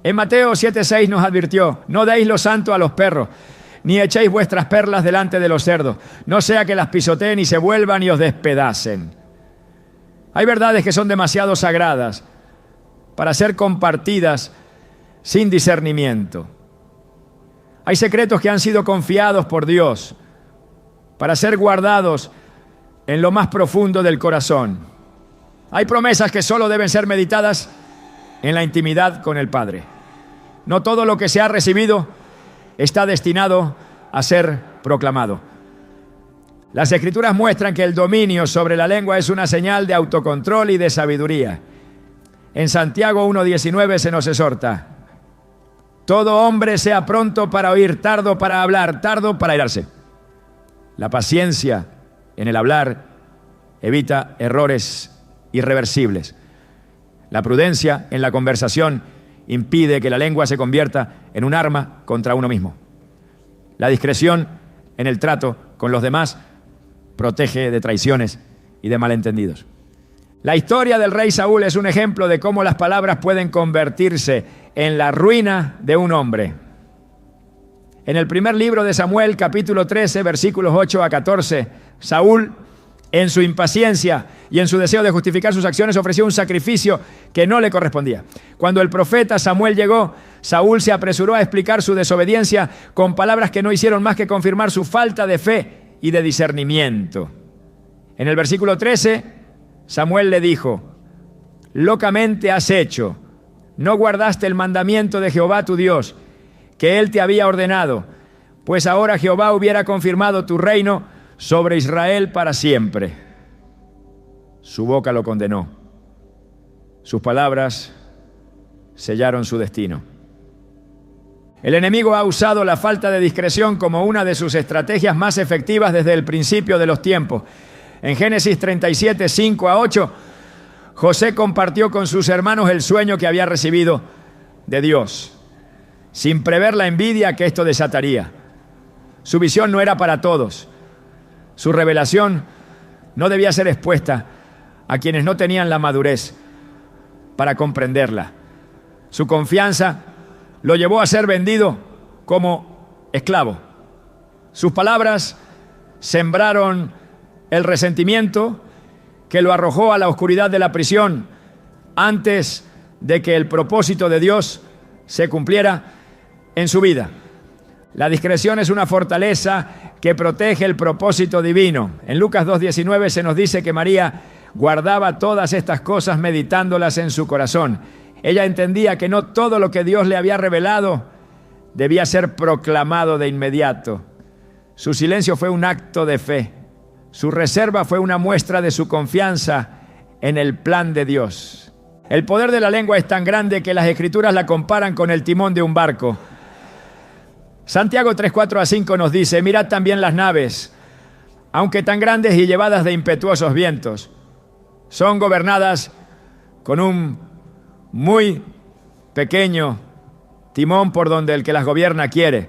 En Mateo 7:6 nos advirtió, «No deis lo santo a los perros, ni echéis vuestras perlas delante de los cerdos, no sea que las pisoteen y se vuelvan y os despedacen». Hay verdades que son demasiado sagradas para ser compartidas sin discernimiento. Hay secretos que han sido confiados por Dios para ser guardados en lo más profundo del corazón. Hay promesas que solo deben ser meditadas en la intimidad con el Padre. No todo lo que se ha recibido está destinado a ser proclamado. Las Escrituras muestran que el dominio sobre la lengua es una señal de autocontrol y de sabiduría. En Santiago 1:19 se nos exhorta, «Todo hombre sea pronto para oír, tardo para hablar, tardo para airarse». La paciencia en el hablar evita errores irreversibles. La prudencia en la conversación impide que la lengua se convierta en un arma contra uno mismo. La discreción en el trato con los demás protege de traiciones y de malentendidos. La historia del rey Saúl es un ejemplo de cómo las palabras pueden convertirse en la ruina de un hombre. En el primer libro de Samuel, capítulo 13, versículos 8 a 14, Saúl, en su impaciencia y en su deseo de justificar sus acciones, ofreció un sacrificio que no le correspondía. Cuando el profeta Samuel llegó, Saúl se apresuró a explicar su desobediencia con palabras que no hicieron más que confirmar su falta de fe y de discernimiento. En el versículo 13, Samuel le dijo, «Locamente has hecho, no guardaste el mandamiento de Jehová tu Dios, que él te había ordenado, pues ahora Jehová hubiera confirmado tu reino sobre Israel para siempre». Su boca lo condenó. Sus palabras sellaron su destino. El enemigo ha usado la falta de discreción como una de sus estrategias más efectivas desde el principio de los tiempos. En Génesis 37, 5 a 8, José compartió con sus hermanos el sueño que había recibido de Dios, sin prever la envidia que esto desataría. Su visión no era para todos. Su revelación no debía ser expuesta a quienes no tenían la madurez para comprenderla. Su confianza lo llevó a ser vendido como esclavo. Sus palabras sembraron el resentimiento que lo arrojó a la oscuridad de la prisión antes de que el propósito de Dios se cumpliera en su vida. La discreción es una fortaleza que protege el propósito divino. En Lucas 2:19 se nos dice que María guardaba todas estas cosas meditándolas en su corazón. Ella entendía que no todo lo que Dios le había revelado debía ser proclamado de inmediato. Su silencio fue un acto de fe. Su reserva fue una muestra de su confianza en el plan de Dios. El poder de la lengua es tan grande que las Escrituras la comparan con el timón de un barco. Santiago 3:4-5 nos dice, mirad también las naves, aunque tan grandes y llevadas de impetuosos vientos, son gobernadas con un muy pequeño timón por donde el que las gobierna quiere.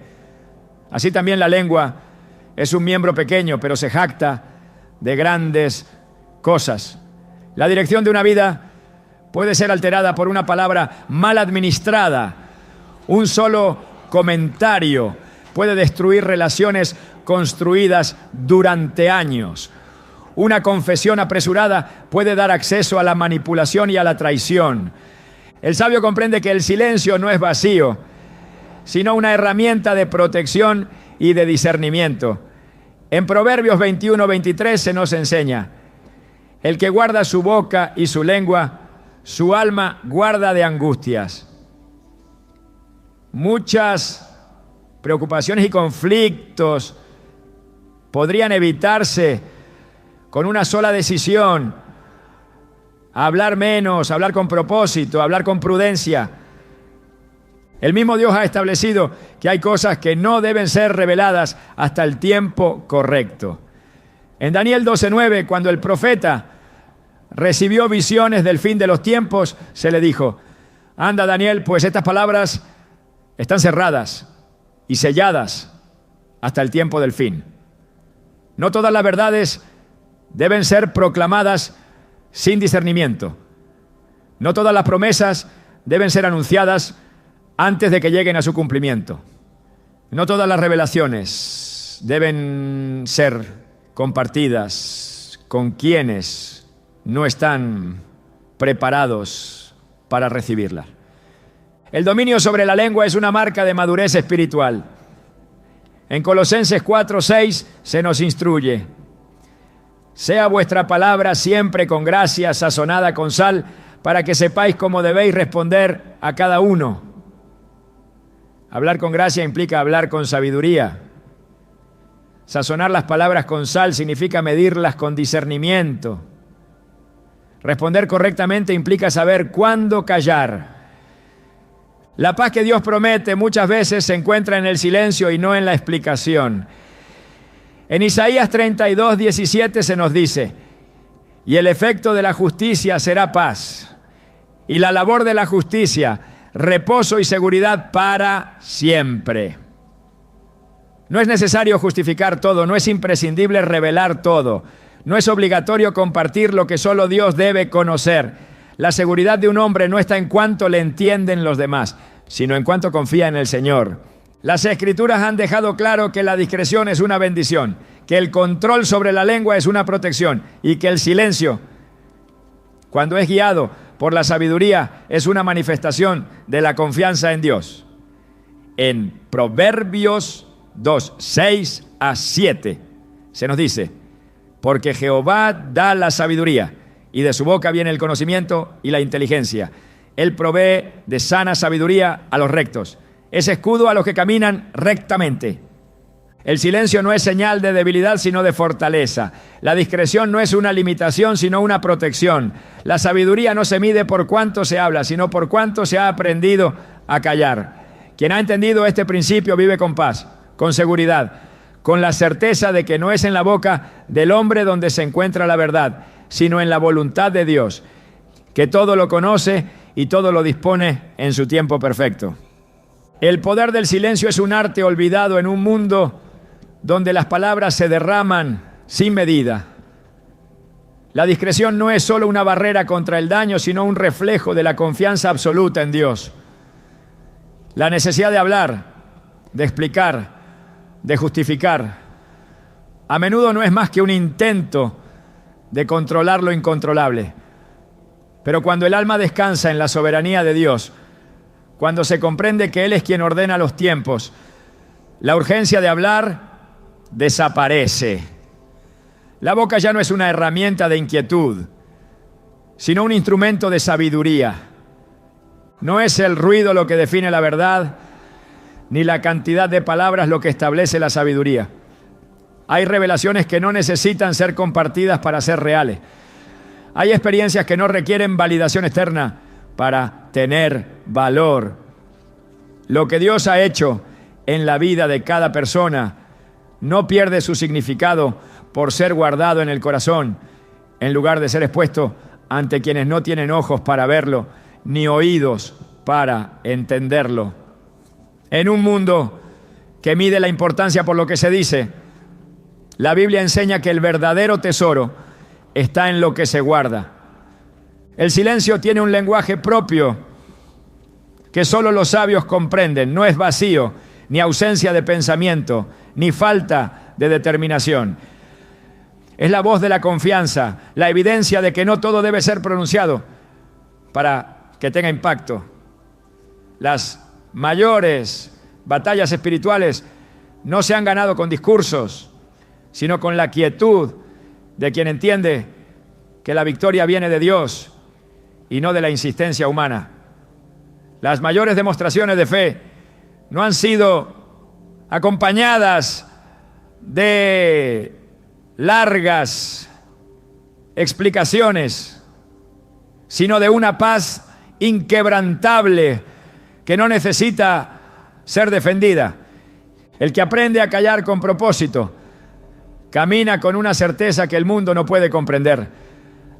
Así también la lengua es un miembro pequeño, pero se jacta de grandes cosas. La dirección de una vida puede ser alterada por una palabra mal administrada. Un solo comentario puede destruir relaciones construidas durante años. Una confesión apresurada puede dar acceso a la manipulación y a la traición. El sabio comprende que el silencio no es vacío, sino una herramienta de protección y de discernimiento. En Proverbios 21-23 se nos enseña, el que guarda su boca y su lengua su alma guarda de angustias. Muchas preocupaciones y conflictos podrían evitarse con una sola decisión: hablar menos, hablar con propósito, hablar con prudencia. El mismo Dios ha establecido que hay cosas que no deben ser reveladas hasta el tiempo correcto. En Daniel 12:9, cuando el profeta recibió visiones del fin de los tiempos, se le dijo: anda, Daniel, pues estas palabras están cerradas y selladas hasta el tiempo del fin. No todas las verdades deben ser proclamadas sin discernimiento. No todas las promesas deben ser anunciadas antes de que lleguen a su cumplimiento. No todas las revelaciones deben ser compartidas con quienes no están preparados para recibirlas. El dominio sobre la lengua es una marca de madurez espiritual. En Colosenses 4:6 se nos instruye: sea vuestra palabra siempre con gracia, sazonada con sal, para que sepáis cómo debéis responder a cada uno. Hablar con gracia implica hablar con sabiduría. Sazonar las palabras con sal significa medirlas con discernimiento. Responder correctamente implica saber cuándo callar. La paz que Dios promete muchas veces se encuentra en el silencio y no en la explicación. En Isaías 32:17 se nos dice: y el efecto de la justicia será paz, y la labor de la justicia, reposo y seguridad para siempre. No es necesario justificar todo, no es imprescindible revelar todo, no es obligatorio compartir lo que solo Dios debe conocer. La seguridad de un hombre no está en cuánto le entienden los demás, sino en cuánto confía en el Señor. Las Escrituras han dejado claro que la discreción es una bendición, que el control sobre la lengua es una protección y que el silencio, cuando es guiado por la sabiduría, es una manifestación de la confianza en Dios. En Proverbios 2:6-7 se nos dice: porque Jehová da la sabiduría, y de su boca viene el conocimiento y la inteligencia. Él provee de sana sabiduría a los rectos. Es escudo a los que caminan rectamente. El silencio no es señal de debilidad, sino de fortaleza. La discreción no es una limitación, sino una protección. La sabiduría no se mide por cuánto se habla, sino por cuánto se ha aprendido a callar. Quien ha entendido este principio vive con paz, con seguridad, con la certeza de que no es en la boca del hombre donde se encuentra la verdad, sino en la voluntad de Dios, que todo lo conoce y todo lo dispone en su tiempo perfecto. El poder del silencio es un arte olvidado en un mundo donde las palabras se derraman sin medida. La discreción no es solo una barrera contra el daño, sino un reflejo de la confianza absoluta en Dios. La necesidad de hablar, de explicar, de justificar, a menudo no es más que un intento de controlar lo incontrolable. Pero cuando el alma descansa en la soberanía de Dios, cuando se comprende que Él es quien ordena los tiempos, la urgencia de hablar desaparece. La boca ya no es una herramienta de inquietud, sino un instrumento de sabiduría. No es el ruido lo que define la verdad, ni la cantidad de palabras lo que establece la sabiduría. Hay revelaciones que no necesitan ser compartidas para ser reales. Hay experiencias que no requieren validación externa para tener valor. Lo que Dios ha hecho en la vida de cada persona no pierde su significado por ser guardado en el corazón, en lugar de ser expuesto ante quienes no tienen ojos para verlo, ni oídos para entenderlo. En un mundo que mide la importancia por lo que se dice, la Biblia enseña que el verdadero tesoro está en lo que se guarda. El silencio tiene un lenguaje propio que solo los sabios comprenden. No es vacío, ni ausencia de pensamiento, ni falta de determinación. Es la voz de la confianza, la evidencia de que no todo debe ser pronunciado para que tenga impacto. Las mayores batallas espirituales no se han ganado con discursos, sino con la quietud de quien entiende que la victoria viene de Dios y no de la insistencia humana. Las mayores demostraciones de fe no han sido acompañadas de largas explicaciones, sino de una paz inquebrantable que no necesita ser defendida. El que aprende a callar con propósito camina con una certeza que el mundo no puede comprender.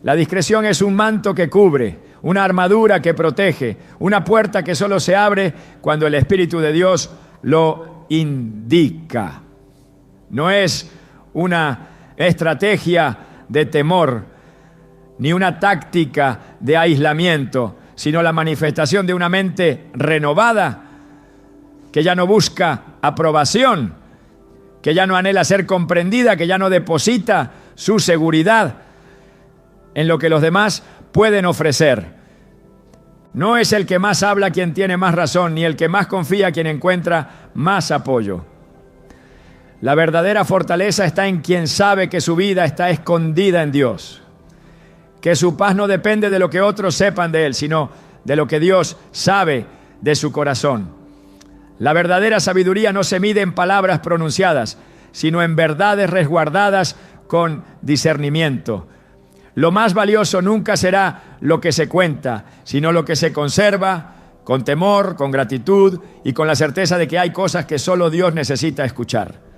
La discreción es un manto que cubre, una armadura que protege, una puerta que solo se abre cuando el Espíritu de Dios lo indica. No es una estrategia de temor, ni una táctica de aislamiento, sino la manifestación de una mente renovada que ya no busca aprobación, que ya no anhela ser comprendida, que ya no deposita su seguridad en lo que los demás pueden ofrecer. No es el que más habla quien tiene más razón, ni el que más confía quien encuentra más apoyo. La verdadera fortaleza está en quien sabe que su vida está escondida en Dios, que su paz no depende de lo que otros sepan de él, sino de lo que Dios sabe de su corazón. La verdadera sabiduría no se mide en palabras pronunciadas, sino en verdades resguardadas con discernimiento. Lo más valioso nunca será lo que se cuenta, sino lo que se conserva con temor, con gratitud y con la certeza de que hay cosas que solo Dios necesita escuchar.